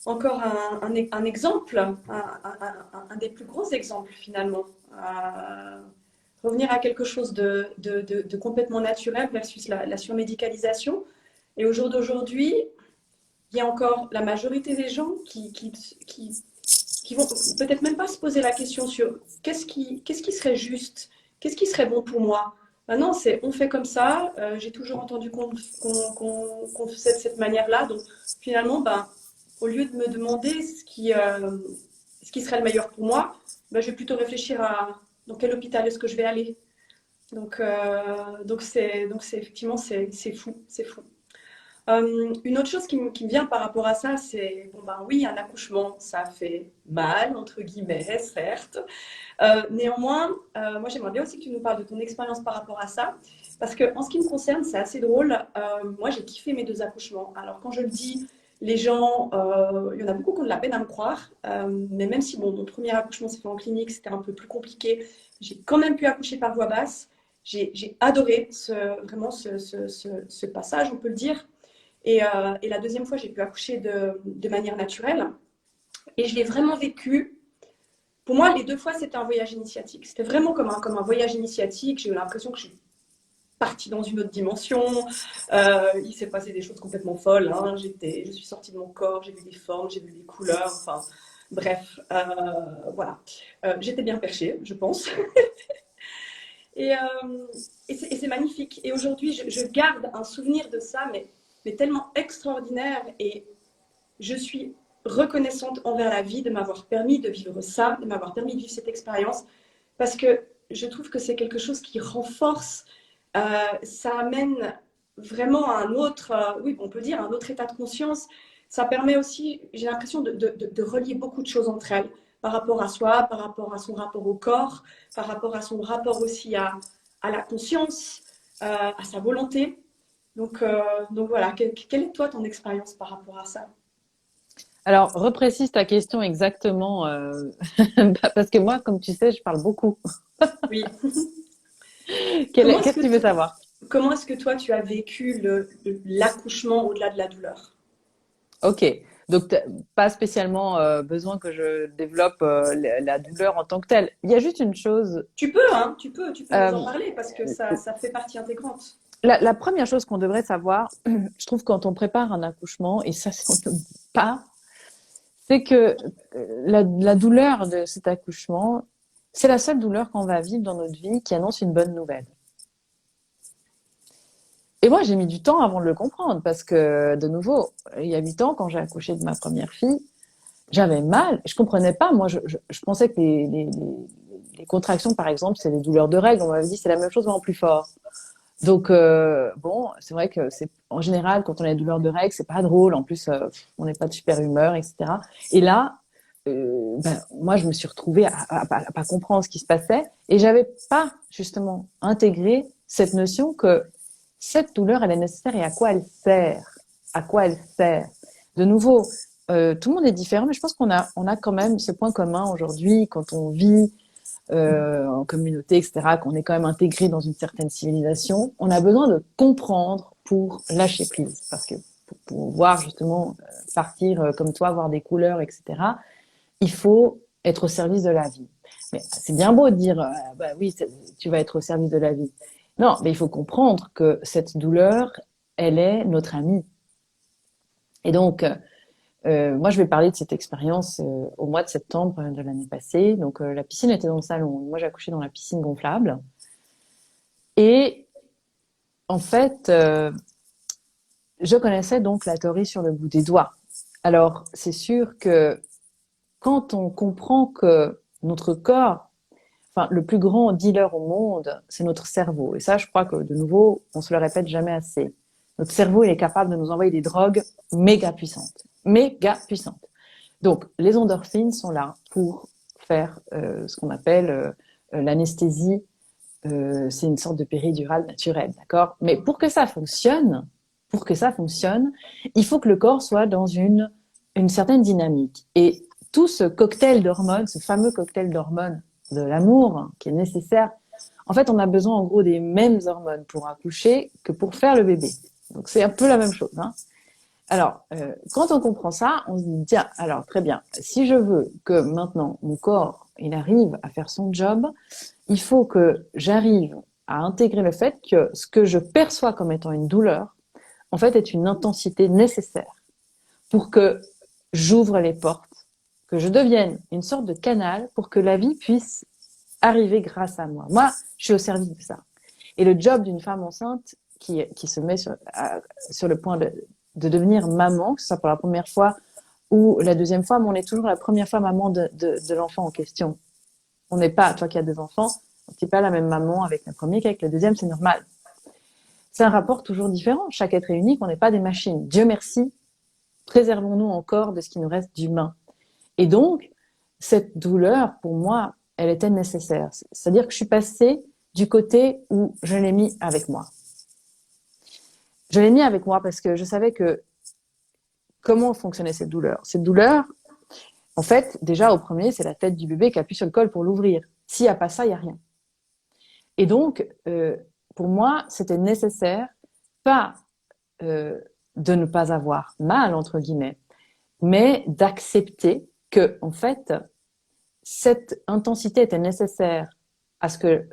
encore un exemple, un des plus gros exemples finalement. Revenir à quelque chose de complètement naturel versus la surmédicalisation. Et au jour d'aujourd'hui, il y a encore la majorité des gens qui vont peut-être même pas se poser la question sur qu'est-ce qui serait juste, qu'est-ce qui serait bon pour moi. Non, c'est on fait comme ça. J'ai toujours entendu qu'on faisait de cette manière-là. Donc finalement, ben, au lieu de me demander ce qui serait le meilleur pour moi, ben, je vais plutôt réfléchir à dans quel hôpital est-ce que je vais aller. Donc c'est effectivement c'est fou, c'est fou. Une autre chose qui me vient par rapport à ça, c'est, bon ben oui, un accouchement, ça fait mal, entre guillemets, certes. Néanmoins, moi j'aimerais bien aussi que tu nous parles de ton expérience par rapport à ça, parce que en ce qui me concerne, c'est assez drôle. Moi j'ai kiffé mes 2 accouchements. Alors quand je le dis, les gens, il y en a beaucoup qui ont de la peine à me croire, mais même si bon, mon premier accouchement s'est fait en clinique, c'était un peu plus compliqué, j'ai quand même pu accoucher par voie basse. J'ai adoré vraiment ce passage, on peut le dire. Et la deuxième fois, j'ai pu accoucher de manière naturelle. Et je l'ai vraiment vécu. Pour moi, les 2 fois, c'était un voyage initiatique. C'était vraiment comme un voyage initiatique. J'ai eu l'impression que je suis partie dans une autre dimension. Il s'est passé des choses complètement folles. Hein. Je suis sortie de mon corps, j'ai vu des formes, j'ai vu des couleurs. Enfin, bref, voilà. J'étais bien perchée, je pense. Et c'est magnifique. Et aujourd'hui, je garde un souvenir de ça, mais tellement extraordinaire, et je suis reconnaissante envers la vie de m'avoir permis de vivre ça, de m'avoir permis de vivre cette expérience, parce que je trouve que c'est quelque chose qui renforce, ça amène vraiment à un autre, oui, on peut dire un autre état de conscience. Ça permet aussi, j'ai l'impression, de relier beaucoup de choses entre elles, par rapport à soi, par rapport à son rapport au corps, par rapport à son rapport aussi à la conscience, à sa volonté. Donc voilà, quelle est toi ton expérience par rapport à ça? Alors, reprécise ta question exactement, parce que moi, comme tu sais, je parle beaucoup. Oui. Qu'est-ce que tu veux savoir? Comment est-ce que toi tu as vécu l'accouchement au-delà de la douleur? Ok, donc pas spécialement besoin que je développe la douleur en tant que telle. Il y a juste une chose. Tu peux, hein, tu peux nous en euh, parler parce que ça fait partie intégrante. la première chose qu'on devrait savoir, je trouve, quand on prépare un accouchement, et ça, on ne dit pas, c'est que la douleur de cet accouchement, c'est la seule douleur qu'on va vivre dans notre vie qui annonce une bonne nouvelle. Et moi, j'ai mis du temps avant de le comprendre parce que, de nouveau, il y a 8 ans, quand j'ai accouché de ma première fille, j'avais mal. Je comprenais pas. Moi, je pensais que les contractions, par exemple, c'est les douleurs de règles. On m'avait dit c'est la même chose, mais en plus fort. Donc, bon, c'est vrai que c'est en général, quand on a des douleurs de règles, c'est pas drôle. En plus, on n'est pas de super humeur, etc. Et là, moi, je me suis retrouvée à pas comprendre ce qui se passait et j'avais pas justement intégré cette notion que cette douleur, elle est nécessaire et à quoi elle sert. À quoi elle sert. De nouveau, tout le monde est différent, mais je pense on a quand même ce point commun aujourd'hui quand on vit en communauté, etc., qu'on est quand même intégré dans une certaine civilisation, on a besoin de comprendre pour lâcher prise. Parce que pour pouvoir justement partir comme toi, voir des couleurs, etc., il faut être au service de la vie. Mais c'est bien beau de dire, bah oui, tu vas être au service de la vie. Non, mais il faut comprendre que cette douleur, elle est notre amie. Et donc, moi, je vais parler de cette expérience au mois de septembre de l'année passée. Donc, la piscine était dans le salon. Moi, j'ai accouché dans la piscine gonflable. Et en fait, je connaissais donc la théorie sur le bout des doigts. Alors, c'est sûr que quand on comprend que notre corps, enfin, le plus grand dealer au monde, c'est notre cerveau. Et ça, je crois que, de nouveau, on se le répète jamais assez. Notre cerveau, il est capable de nous envoyer des drogues méga puissantes. Méga puissantes. Donc, les endorphines sont là pour faire ce qu'on appelle l'anesthésie. C'est une sorte de péridurale naturelle, d'accord? Mais pour que ça fonctionne, il faut que le corps soit dans une certaine dynamique. Et tout ce cocktail d'hormones, ce fameux cocktail d'hormones de l'amour qui est nécessaire, en fait, on a besoin en gros des mêmes hormones pour accoucher que pour faire le bébé. Donc, c'est un peu la même chose, hein. Alors, quand on comprend ça, on se dit, tiens, alors très bien, si je veux que maintenant mon corps, il arrive à faire son job, il faut que j'arrive à intégrer le fait que ce que je perçois comme étant une douleur, en fait, est une intensité nécessaire pour que j'ouvre les portes, que je devienne une sorte de canal pour que la vie puisse arriver grâce à moi. Moi, je suis au service de ça. Et le job d'une femme enceinte qui se met sur le point de devenir maman, que ce soit pour la première fois ou la deuxième fois, mais on est toujours la première fois maman de l'enfant en question. On n'est pas, toi qui as 2 enfants, on n'est pas la même maman avec le premier qu'avec le deuxième, c'est normal. C'est un rapport toujours différent. Chaque être est unique, on n'est pas des machines. Dieu merci, préservons-nous encore de ce qui nous reste d'humain. Et donc, cette douleur, pour moi, elle était nécessaire. C'est-à-dire que je suis passée du côté où je l'ai mis avec moi. Je l'ai mis avec moi parce que je savais que comment fonctionnait cette douleur. Cette douleur, en fait, déjà au premier, c'est la tête du bébé qui appuie sur le col pour l'ouvrir. S'il n'y a pas ça, il n'y a rien. Et donc, pour moi, c'était nécessaire, pas de ne pas avoir mal, entre guillemets, mais d'accepter que, en fait, cette intensité était nécessaire à ce que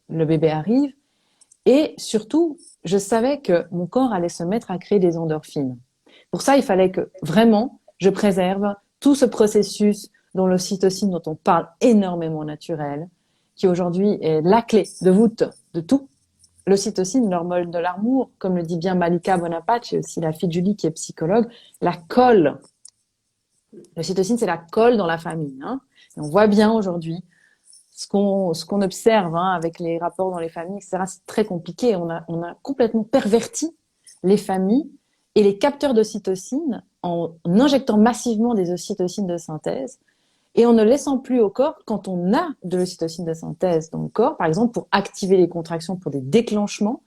le bébé arrive. Et surtout, je savais que mon corps allait se mettre à créer des endorphines. Pour ça, il fallait que vraiment je préserve tout ce processus dont l'ocytocine, dont on parle énormément naturel, qui aujourd'hui est la clé de voûte de tout. L'ocytocine, l'hormone de l'amour, comme le dit bien Malika Bonaparte, et aussi la fille de Julie qui est psychologue, la colle. L'ocytocine, c'est la colle dans la famille, hein. Et on voit bien aujourd'hui ce qu'on observe, hein, avec les rapports dans les familles, etc. C'est très compliqué. On a complètement perverti les familles et les capteurs d'ocytocine en injectant massivement des ocytocines de synthèse et en ne laissant plus au corps, quand on a de l'ocytocine de synthèse dans le corps, par exemple pour activer les contractions, pour des déclenchements,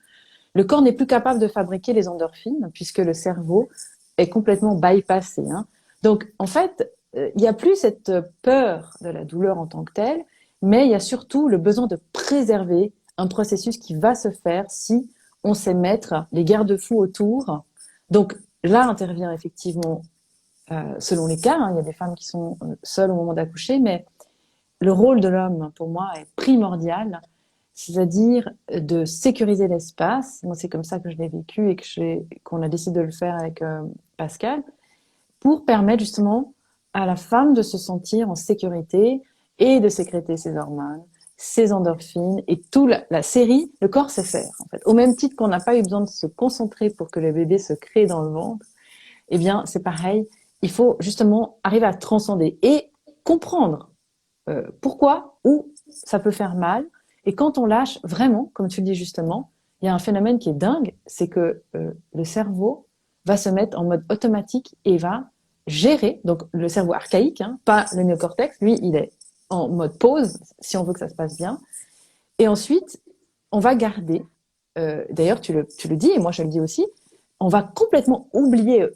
le corps n'est plus capable de fabriquer les endorphines puisque le cerveau est complètement bypassé, hein. Donc, en fait, il n'y a plus cette peur de la douleur en tant que telle, mais il y a surtout le besoin de préserver un processus qui va se faire si on sait mettre les garde-fous autour. Donc là intervient effectivement, selon les cas, hein, il y a des femmes qui sont seules au moment d'accoucher, mais le rôle de l'homme, pour moi, est primordial, c'est-à-dire de sécuriser l'espace. Moi, c'est comme ça que je l'ai vécu et qu'on a décidé de le faire avec Pascal, pour permettre justement à la femme de se sentir en sécurité et de sécréter ses hormones, ses endorphines et tout la série, le corps sait faire en fait. Au même titre qu'on n'a pas eu besoin de se concentrer pour que le bébé se crée dans le ventre, eh bien c'est pareil, il faut justement arriver à transcender et comprendre pourquoi ou ça peut faire mal. Et quand on lâche vraiment, comme tu le dis justement, il y a un phénomène qui est dingue, c'est que le cerveau va se mettre en mode automatique et va gérer, donc le cerveau archaïque, hein, pas le néocortex, lui il est en mode pause si on veut que ça se passe bien. Et ensuite, on va garder, d'ailleurs tu le dis et moi je le dis aussi, on va complètement oublier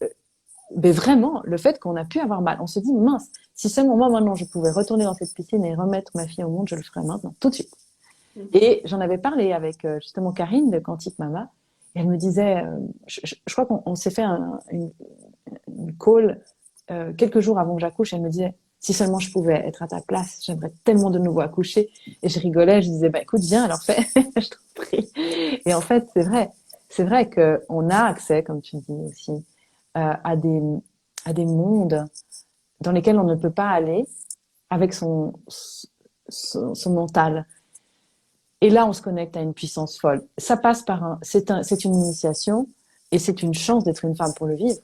mais vraiment le fait qu'on a pu avoir mal. On se dit mince, si seulement moi maintenant je pouvais retourner dans cette piscine et remettre ma fille au monde, je le ferais maintenant, tout de suite. Et j'en avais parlé avec justement Karine de Quantique Mama. Et elle me disait, je crois qu'on s'est fait une call quelques jours avant que j'accouche. Elle me disait, si seulement je pouvais être à ta place, j'aimerais tellement de nouveau accoucher. Et je rigolais, je disais, bah écoute, viens, alors fais, je t'en prie. Et en fait, c'est vrai qu'on a accès, comme tu dis aussi, à des mondes dans lesquels on ne peut pas aller avec son mental. Et là, on se connecte à une puissance folle. Ça passe par c'est une initiation et c'est une chance d'être une femme pour le vivre.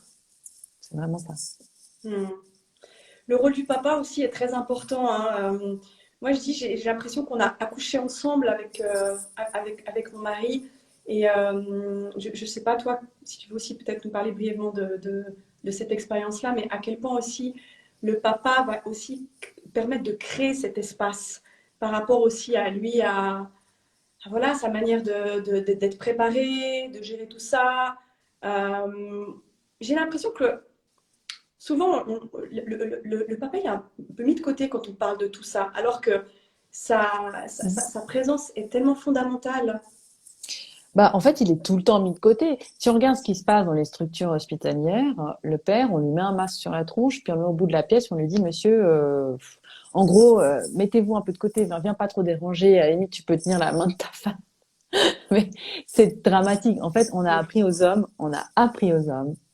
C'est vraiment ça. Le rôle du papa aussi est très important, hein. Moi, je dis, j'ai l'impression qu'on a accouché ensemble avec mon mari. Et je ne sais pas, toi, si tu veux aussi peut-être nous parler brièvement de cette expérience-là, mais à quel point aussi le papa va aussi permettre de créer cet espace par rapport aussi à lui, voilà, sa manière d'être préparé, de gérer tout ça. J'ai l'impression que souvent, le papa est un peu mis de côté quand on parle de tout ça, alors que sa présence est tellement fondamentale. Bah, en fait, il est tout le temps mis de côté. Si on regarde ce qui se passe dans les structures hospitalières, le père, on lui met un masque sur la tronche, puis on le met au bout de la pièce, on lui dit, monsieur, en gros, mettez-vous un peu de côté, viens pas trop déranger, à la limite, tu peux tenir la main de ta femme. Mais c'est dramatique. En fait, on a appris aux hommes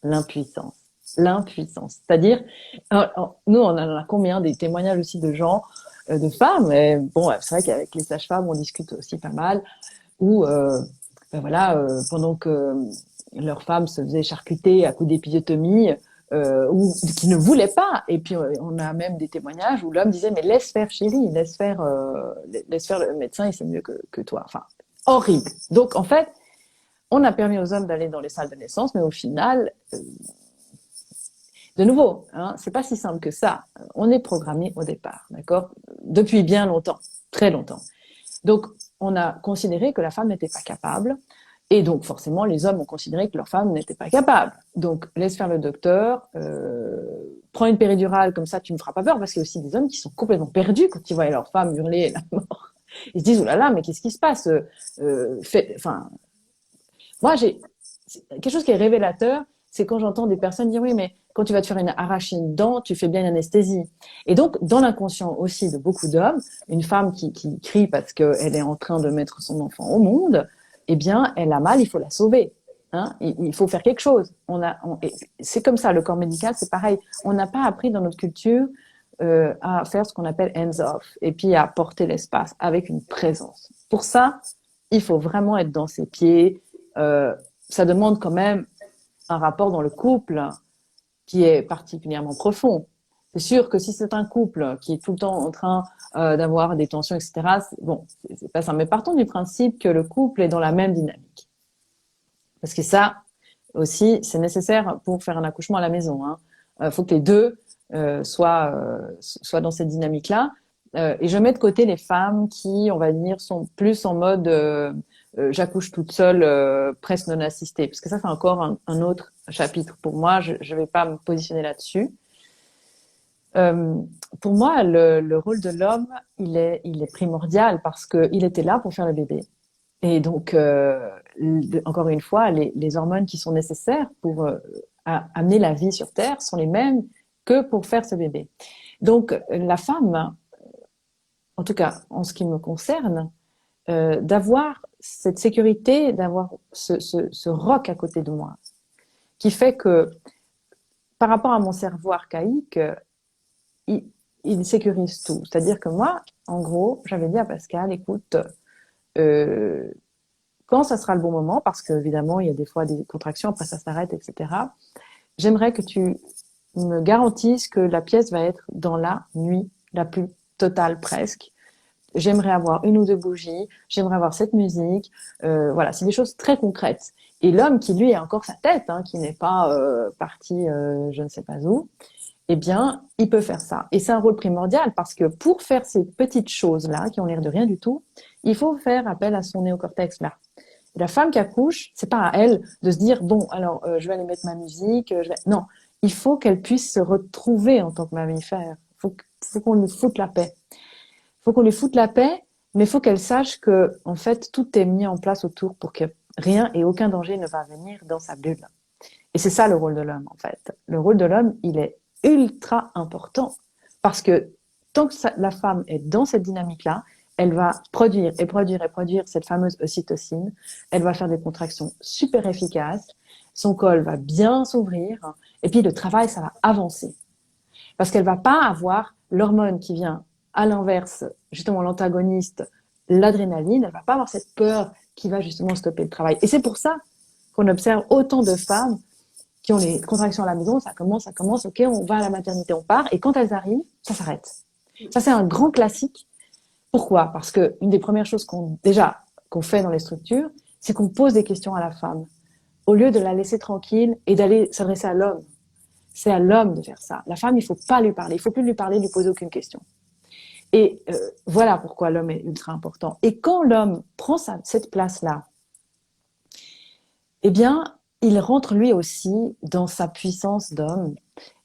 l'impuissance. L'impuissance. C'est-à-dire, nous, on en a combien des témoignages aussi de gens, de femmes, et bon, c'est vrai qu'avec les sages-femmes, on discute aussi pas mal, où, ben voilà, pendant que leur femme se faisait charcuter à coups d'épisiotomie, ou qui ne voulait pas. Et puis, on a même des témoignages où l'homme disait, mais laisse faire, chérie, laisse faire le médecin, il sait mieux que toi. Enfin, horrible. Donc, en fait, on a permis aux hommes d'aller dans les salles de naissance, mais au final, de nouveau, hein, c'est pas si simple que ça. On est programmé au départ, d'accord? Depuis bien longtemps, très longtemps. Donc, on a considéré que la femme n'était pas capable, et donc forcément, les hommes ont considéré que leur femme n'était pas capable. Donc, laisse faire le docteur, prends une péridurale, comme ça, tu me feras pas peur, parce qu'il y a aussi des hommes qui sont complètement perdus quand ils voient leur femme hurler la mort. Ils se disent, oh là là, mais qu'est-ce qui se passe? Moi, j'ai quelque chose qui est révélateur, c'est quand j'entends des personnes dire, oui, mais quand tu vas te faire arracher une dent, tu fais bien une anesthésie. Et donc, dans l'inconscient aussi de beaucoup d'hommes, une femme qui crie parce qu'elle est en train de mettre son enfant au monde, eh bien, elle a mal, il faut la sauver. Hein, il faut faire quelque chose. C'est comme ça, le corps médical, c'est pareil. On n'a pas appris dans notre culture à faire ce qu'on appelle hands-off et puis à porter l'espace avec une présence. Pour ça, il faut vraiment être dans ses pieds. Ça demande quand même un rapport dans le couple qui est particulièrement profond. C'est sûr que si c'est un couple qui est tout le temps en train d'avoir des tensions, etc., c'est pas ça. Mais partons du principe que le couple est dans la même dynamique. Parce que ça aussi, c'est nécessaire pour faire un accouchement à la maison. Faut que les deux soient dans cette dynamique-là. Et je mets de côté les femmes qui, on va dire, sont plus en mode j'accouche toute seule, presque non assistée. Parce que ça, c'est encore un autre chapitre pour moi. Je ne vais pas me positionner là-dessus. Pour moi, le rôle de l'homme, il est primordial parce qu'il était là pour faire le bébé. Et donc, encore une fois, les hormones qui sont nécessaires pour amener la vie sur Terre sont les mêmes que pour faire ce bébé. Donc, la femme, en tout cas en ce qui me concerne, d'avoir cette sécurité, d'avoir ce roc à côté de moi, qui fait que par rapport à mon cerveau archaïque, il, il sécurise tout. C'est-à-dire que moi, en gros, j'avais dit à Pascal, écoute, euh, quand ça sera le bon moment, parce qu'évidemment, il y a des fois des contractions, après ça s'arrête, etc. J'aimerais que tu me garantisses que la pièce va être dans la nuit la plus totale presque. J'aimerais avoir une ou deux bougies, j'aimerais avoir cette musique. Voilà, c'est des choses très concrètes. Et l'homme qui, lui, a encore sa tête, hein, qui n'est pas parti je ne sais pas où, eh bien, il peut faire ça. Et c'est un rôle primordial parce que pour faire ces petites choses-là, qui ont l'air de rien du tout, il faut faire appel à son néocortex là. La femme qui accouche, c'est pas à elle de se dire bon alors je vais aller mettre ma musique, non, il faut qu'elle puisse se retrouver en tant que mammifère. Faut qu'on lui foute la paix. Faut qu'on lui foute la paix, mais faut qu'elle sache que en fait tout est mis en place autour pour que rien et aucun danger ne va venir dans sa bulle. Et c'est ça le rôle de l'homme en fait. Le rôle de l'homme, il est ultra important parce que tant que la femme est dans cette dynamique-là, elle va produire et produire et produire cette fameuse ocytocine. Elle va faire des contractions super efficaces. Son col va bien s'ouvrir. Et puis, le travail, ça va avancer. Parce qu'elle va pas avoir l'hormone qui vient à l'inverse, justement l'antagoniste, l'adrénaline. Elle va pas avoir cette peur qui va justement stopper le travail. Et c'est pour ça qu'on observe autant de femmes qui ont les contractions à la maison. Ça commence, ok, on va à la maternité, on part. Et quand elles arrivent, ça s'arrête. Ça, c'est un grand classique. Pourquoi? Parce que une des premières choses qu'on fait dans les structures, c'est qu'on pose des questions à la femme au lieu de la laisser tranquille et d'aller s'adresser à l'homme. C'est à l'homme de faire ça. La femme, il faut pas lui parler, il faut plus lui parler, lui poser aucune question. Et voilà pourquoi l'homme est ultra important. Et quand l'homme prend cette place-là, eh bien, il rentre lui aussi dans sa puissance d'homme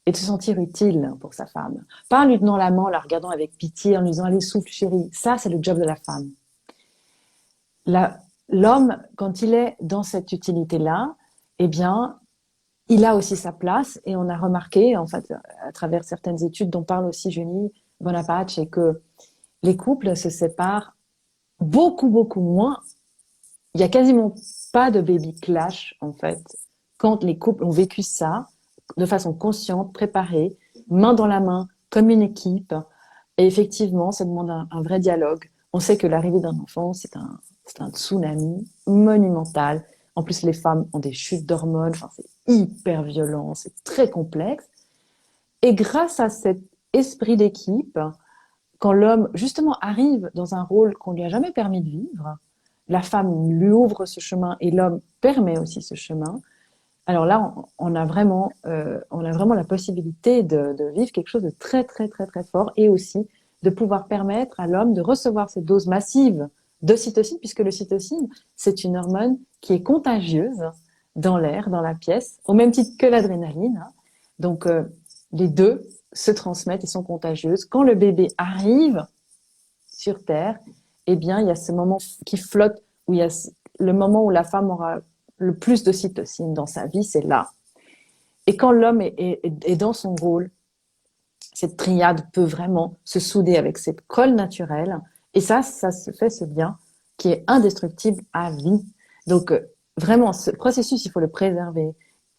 et de se sentir utile pour sa femme. Pas en lui tenant la main, en la regardant avec pitié, en lui disant « Allez, souffle chérie ». Ça, c'est le job de la femme. L'homme, quand il est dans cette utilité-là, eh bien, il a aussi sa place. Et on a remarqué, en fait, à travers certaines études dont parle aussi Julie Bonaparte, c'est que les couples se séparent beaucoup, beaucoup moins. Il y a quasiment pas de baby clash, en fait, quand les couples ont vécu ça de façon consciente, préparée, main dans la main, comme une équipe. Et effectivement, ça demande un vrai dialogue. On sait que l'arrivée d'un enfant, c'est un tsunami monumental. En plus, les femmes ont des chutes d'hormones. Enfin, c'est hyper violent, c'est très complexe. Et grâce à cet esprit d'équipe, quand l'homme, justement, arrive dans un rôle qu'on lui a jamais permis de vivre, la femme lui ouvre ce chemin et l'homme permet aussi ce chemin. Alors là, on a vraiment la possibilité de vivre quelque chose de très, très, très, très fort et aussi de pouvoir permettre à l'homme de recevoir cette dose massive d'ocytocine, puisque l'ocytocine, c'est une hormone qui est contagieuse dans l'air, dans la pièce, au même titre que l'adrénaline. Donc, les deux se transmettent et sont contagieuses. Quand le bébé arrive sur Terre, eh bien, il y a ce moment qui flotte, où il y a le moment où la femme aura le plus d'ocytocine dans sa vie, c'est là. Et quand l'homme est dans son rôle, cette triade peut vraiment se souder avec cette colle naturelle. Et ça se fait ce lien qui est indestructible à vie. Donc, vraiment, ce processus, il faut le préserver.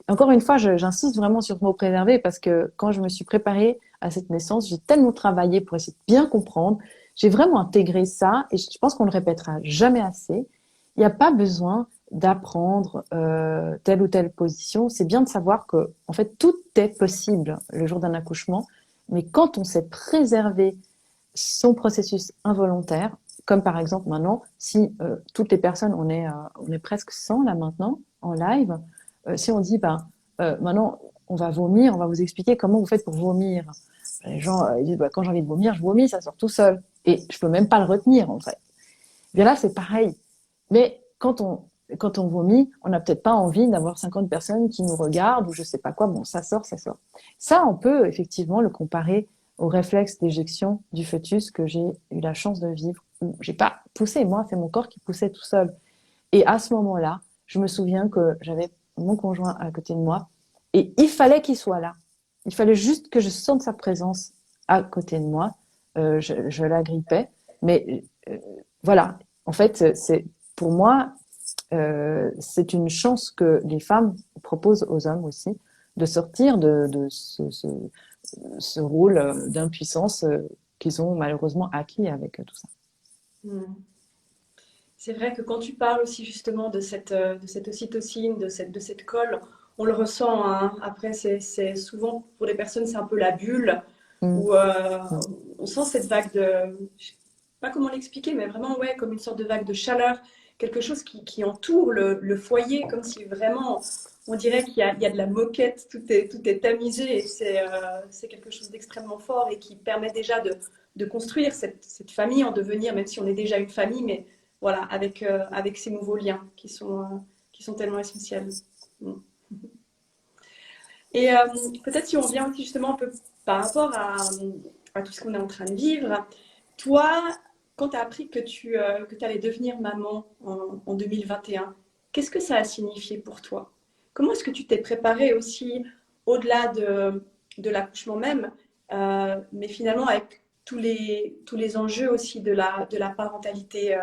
Encore une fois, j'insiste vraiment sur ce mot préserver parce que quand je me suis préparée à cette naissance, j'ai tellement travaillé pour essayer de bien comprendre. J'ai vraiment intégré ça et je pense qu'on le répétera jamais assez. Il n'y a pas besoin d'apprendre telle ou telle position. C'est bien de savoir que, en fait, tout est possible le jour d'un accouchement. Mais quand on sait préserver son processus involontaire, comme par exemple maintenant, si toutes les personnes, on est presque 100 là maintenant, en live, si on dit, maintenant, on va vomir, on va vous expliquer comment vous faites pour vomir. Les gens ils disent, quand j'ai envie de vomir, je vomis, ça sort tout seul. Et je peux même pas le retenir, en fait. Bien là, c'est pareil. Mais quand on vomit, on n'a peut-être pas envie d'avoir 50 personnes qui nous regardent ou je sais pas quoi. Bon, ça sort, ça sort. Ça, on peut effectivement le comparer au réflexe d'éjection du fœtus que j'ai eu la chance de vivre. J'ai pas poussé, moi, c'est mon corps qui poussait tout seul. Et à ce moment-là, je me souviens que j'avais mon conjoint à côté de moi et il fallait qu'il soit là. Il fallait juste que je sente sa présence à côté de moi. Je l'agrippais, mais voilà. En fait, c'est pour moi, c'est une chance que les femmes proposent aux hommes aussi de sortir de ce rôle d'impuissance qu'ils ont malheureusement acquis avec tout ça. Hmm. C'est vrai que quand tu parles aussi justement de cette ocytocine, de cette colle, on le ressent, hein. Après, c'est souvent, pour les personnes, c'est un peu la bulle, Mm, où mm. on sent cette vague de, je sais pas comment l'expliquer, mais vraiment, ouais, comme une sorte de vague de chaleur, quelque chose qui entoure le foyer, comme si vraiment, on dirait il y a de la moquette, tout est tamisé, et c'est quelque chose d'extrêmement fort et qui permet déjà de construire cette famille en devenir, même si on est déjà une famille, mais voilà, avec ces nouveaux liens qui sont tellement essentiels. Mm. Et peut-être si on revient aussi justement un peu par rapport à tout ce qu'on est en train de vivre, toi, quand tu as appris que tu allais devenir maman en 2021, qu'est-ce que ça a signifié pour toi? Comment est-ce que tu t'es préparée aussi au-delà de l'accouchement même, mais finalement avec tous les enjeux aussi de la parentalité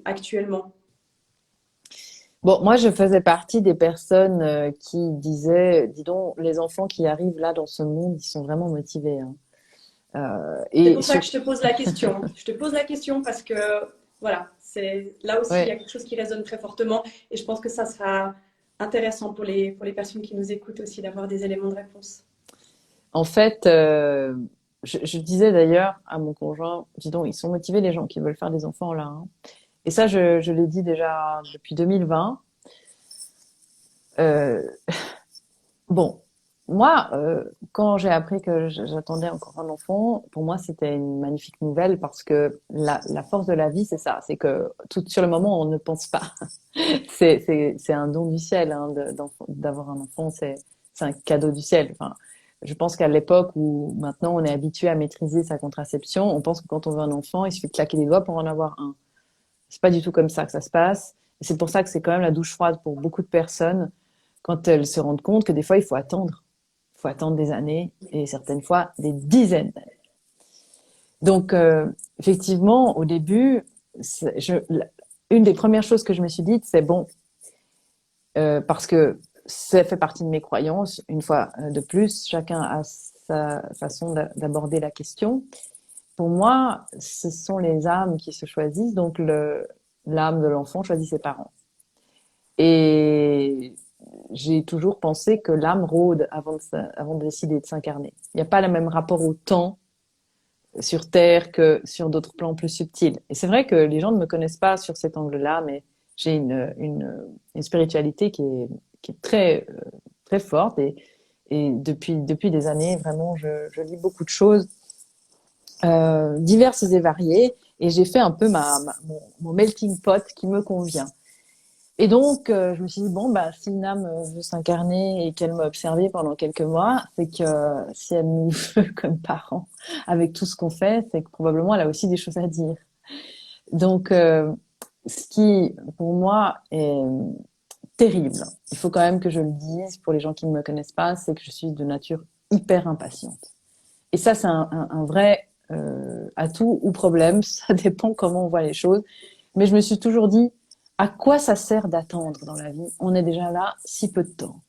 actuellement? Bon, moi, je faisais partie des personnes qui disaient, dis donc, les enfants qui arrivent là dans ce monde, ils sont vraiment motivés, hein. C'est Et pour ça sur... que je te pose la question. Je te pose la question parce que, voilà, c'est là aussi, il y a ouais. quelque chose qui résonne très fortement et je pense que ça sera intéressant pour les personnes qui nous écoutent aussi d'avoir des éléments de réponse. En fait, je disais d'ailleurs à mon conjoint, dis donc, ils sont motivés les gens qui veulent faire des enfants là, hein. Et ça, je l'ai dit déjà depuis 2020. Euh, bon, moi, quand j'ai appris que j'attendais encore un enfant, pour moi, c'était une magnifique nouvelle parce que la force de la vie, c'est ça, c'est que tout sur le moment, on ne pense pas. C'est un don du ciel, hein, d'avoir un enfant, c'est un cadeau du ciel. Enfin, je pense qu'à l'époque où maintenant on est habitué à maîtriser sa contraception, on pense que quand on veut un enfant, il suffit de claquer les doigts pour en avoir un. C'est pas du tout comme ça que ça se passe. Et c'est pour ça que c'est quand même la douche froide pour beaucoup de personnes quand elles se rendent compte que des fois il faut attendre. Il faut attendre des années et certaines fois des dizaines d'années. Donc effectivement, au début, une des premières choses que je me suis dites, c'est bon, parce que ça fait partie de mes croyances. Une fois de plus, chacun a sa façon d'aborder la question. Pour moi, ce sont les âmes qui se choisissent, donc l'âme de l'enfant choisit ses parents. Et j'ai toujours pensé que l'âme rôde avant de décider de s'incarner. Il n'y a pas le même rapport au temps sur Terre que sur d'autres plans plus subtils. Et c'est vrai que les gens ne me connaissent pas sur cet angle-là, mais j'ai une spiritualité qui est très, très forte et depuis des années, vraiment, je lis beaucoup de choses diverses et variées et j'ai fait un peu mon melting pot qui me convient. Et donc, je me suis dit, bon, bah, si une âme veut s'incarner et qu'elle m'a observé pendant quelques mois, c'est que si elle nous veut comme parents, avec tout ce qu'on fait, c'est que probablement elle a aussi des choses à dire. Donc, ce qui, pour moi, est terrible, il faut quand même que je le dise pour les gens qui ne me connaissent pas, c'est que je suis de nature hyper impatiente. Et ça, c'est un vrai atout ou problème, ça dépend comment on voit les choses. Mais je me suis toujours dit, à quoi ça sert d'attendre dans la vie? On est déjà là si peu de temps.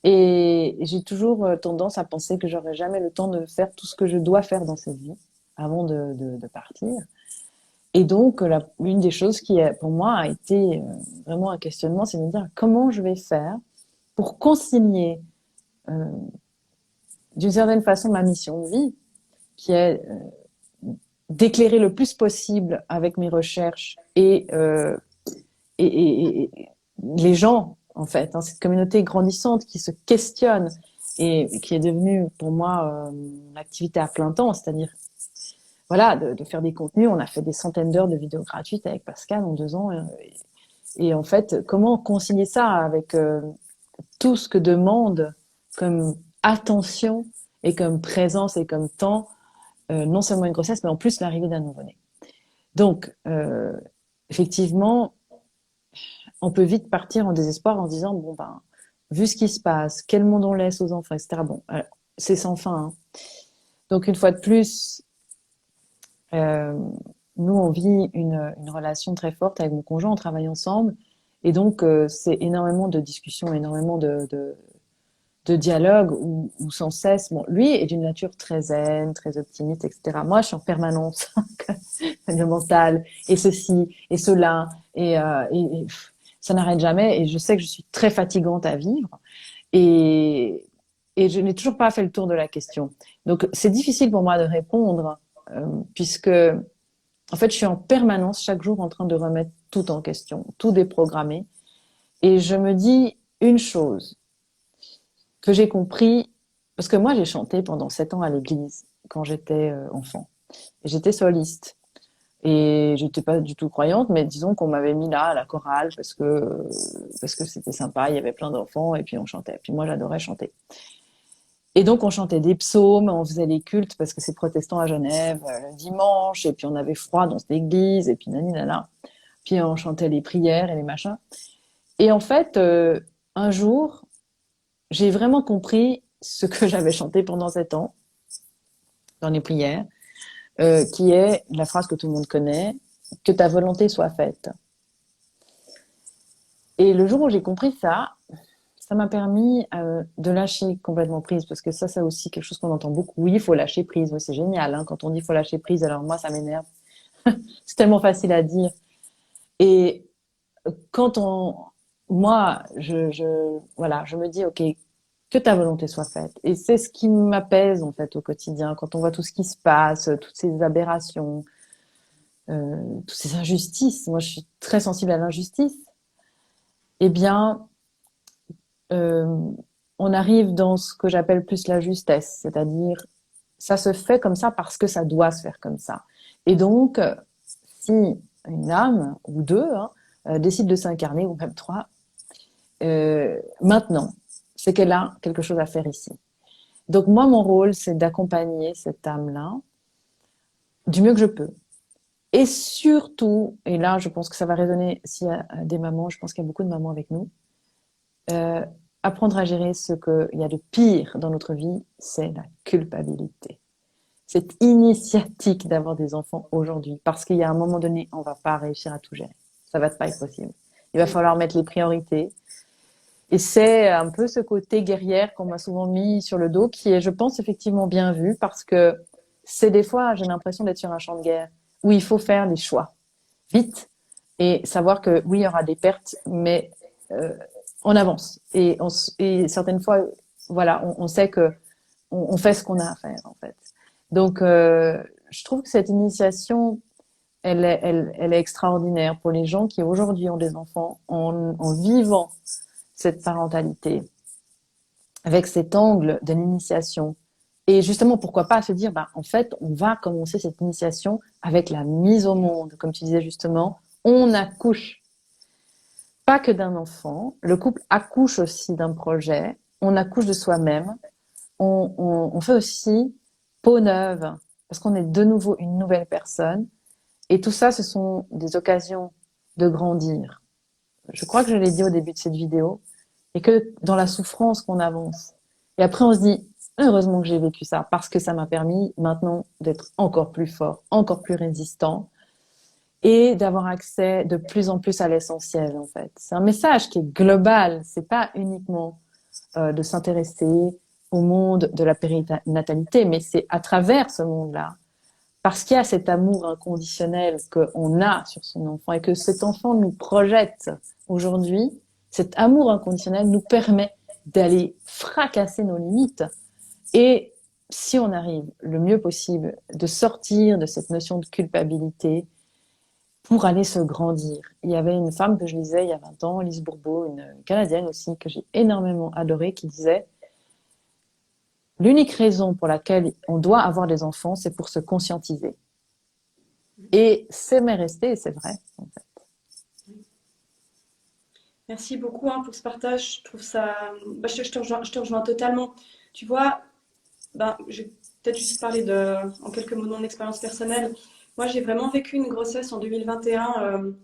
Et j'ai toujours tendance à penser que j'aurai jamais le temps de faire tout ce que je dois faire dans cette vie avant de partir. Et donc, une des choses qui, pour moi, a été vraiment un questionnement, c'est de me dire comment je vais faire pour concilier euh, d'une certaine façon ma mission de vie, qui est d'éclairer le plus possible avec mes recherches et les gens, en fait, hein, cette communauté grandissante qui se questionne et qui est devenue pour moi une activité à plein temps, c'est-à-dire voilà, de faire des contenus. On a fait des centaines d'heures de vidéos gratuites avec Pascal en 2 ans. Et en fait, comment concilier ça avec tout ce que demande comme attention et comme présence et comme temps, non seulement une grossesse, mais en plus l'arrivée d'un nouveau-né. Donc, effectivement, on peut vite partir en désespoir en se disant, bon, ben, vu ce qui se passe, quel monde on laisse aux enfants, etc. Bon, c'est sans fin, hein. Donc, une fois de plus, euh, nous, on vit une relation très forte avec mon conjoint, on travaille ensemble. Et donc, c'est énormément de discussions, énormément de dialogue où sans cesse, bon, lui est d'une nature très zen, très optimiste, etc. Moi, je suis en permanence, le mental, et ceci, et cela, et ça n'arrête jamais, et je sais que je suis très fatigante à vivre, et, et je n'ai toujours pas fait le tour de la question. Donc, c'est difficile pour moi de répondre, puisque, en fait, je suis en permanence, chaque jour, en train de remettre tout en question, tout déprogrammer, et je me dis une chose, que j'ai compris, parce que moi j'ai chanté pendant 7 ans à l'église quand j'étais enfant. J'étais soliste et j'étais pas du tout croyante, mais disons qu'on m'avait mis là à la chorale parce que c'était sympa, il y avait plein d'enfants et puis on chantait. Puis moi j'adorais chanter. Et donc on chantait des psaumes, on faisait les cultes parce que c'est protestant à Genève le dimanche et puis on avait froid dans cette église et puis nani nana. Puis on chantait les prières et les machins. Et en fait, un jour, j'ai vraiment compris ce que j'avais chanté pendant 7 ans dans les prières, qui est la phrase que tout le monde connaît, que ta volonté soit faite. Et le jour où j'ai compris ça, ça m'a permis de lâcher complètement prise, parce que ça, c'est aussi quelque chose qu'on entend beaucoup. Oui, il faut lâcher prise, oui, c'est génial, hein, quand on dit il faut lâcher prise, alors moi, ça m'énerve. C'est tellement facile à dire. Et quand moi, voilà, je me dis, ok, que ta volonté soit faite. Et c'est ce qui m'apaise en fait au quotidien, quand on voit tout ce qui se passe, toutes ces aberrations, toutes ces injustices. Moi, je suis très sensible à l'injustice. Eh bien, euh, on arrive dans ce que j'appelle plus la justesse, c'est-à-dire ça se fait comme ça parce que ça doit se faire comme ça. Et donc, si une âme ou deux décide de s'incarner, ou même trois, maintenant, c'est qu'elle a quelque chose à faire ici. Donc moi, mon rôle, c'est d'accompagner cette âme-là du mieux que je peux. Et surtout, et là, je pense que ça va résonner s'il y a des mamans, je pense qu'il y a beaucoup de mamans avec nous, euh, apprendre à gérer ce qu'il y a de pire dans notre vie, c'est la culpabilité. C'est initiatique d'avoir des enfants aujourd'hui, parce qu'il y a un moment donné, on va pas réussir à tout gérer. Ça va pas être possible. Il va falloir mettre les priorités. Et c'est un peu ce côté guerrière qu'on m'a souvent mis sur le dos, qui est, je pense, effectivement bien vu, parce que c'est des fois, j'ai l'impression d'être sur un champ de guerre, où il faut faire des choix, vite, et savoir que oui, il y aura des pertes, mais euh, on avance. Et certaines fois, voilà, on sait que on fait ce qu'on a à faire, en fait. Donc, je trouve que cette initiation, elle est extraordinaire pour les gens qui aujourd'hui ont des enfants en vivant cette parentalité avec cet angle de l'initiation. Et justement, pourquoi pas se dire, bah, en fait, on va commencer cette initiation avec la mise au monde. Comme tu disais justement, on accouche pas que d'un enfant, le couple accouche aussi d'un projet, on accouche de soi-même, on fait aussi peau neuve, parce qu'on est de nouveau une nouvelle personne. Et tout ça, ce sont des occasions de grandir. Je crois que je l'ai dit au début de cette vidéo, et que dans la souffrance qu'on avance. Et après, on se dit, heureusement que j'ai vécu ça, parce que ça m'a permis maintenant d'être encore plus fort, encore plus résistant, et d'avoir accès de plus en plus à l'essentiel, en fait. C'est un message qui est global, c'est pas uniquement de s'intéresser au monde de la périnatalité, mais c'est à travers ce monde-là, parce qu'il y a cet amour inconditionnel qu'on a sur son enfant et que cet enfant nous projette aujourd'hui, cet amour inconditionnel nous permet d'aller fracasser nos limites. Et si on arrive le mieux possible de sortir de cette notion de culpabilité pour aller se grandir. Il y avait une femme que je lisais il y a 20 ans, Lise Bourbeau, une Canadienne aussi, que j'ai énormément adorée, qui disait l'unique raison pour laquelle on doit avoir des enfants, c'est pour se conscientiser. Et c'est m'est resté, et c'est vrai, en fait. Merci beaucoup pour ce partage. Je trouve ça. Bah, je te rejoins totalement. Tu vois, ben, je vais peut-être juste parler en quelques mots de mon expérience personnelle. Moi, j'ai vraiment vécu une grossesse en 2021,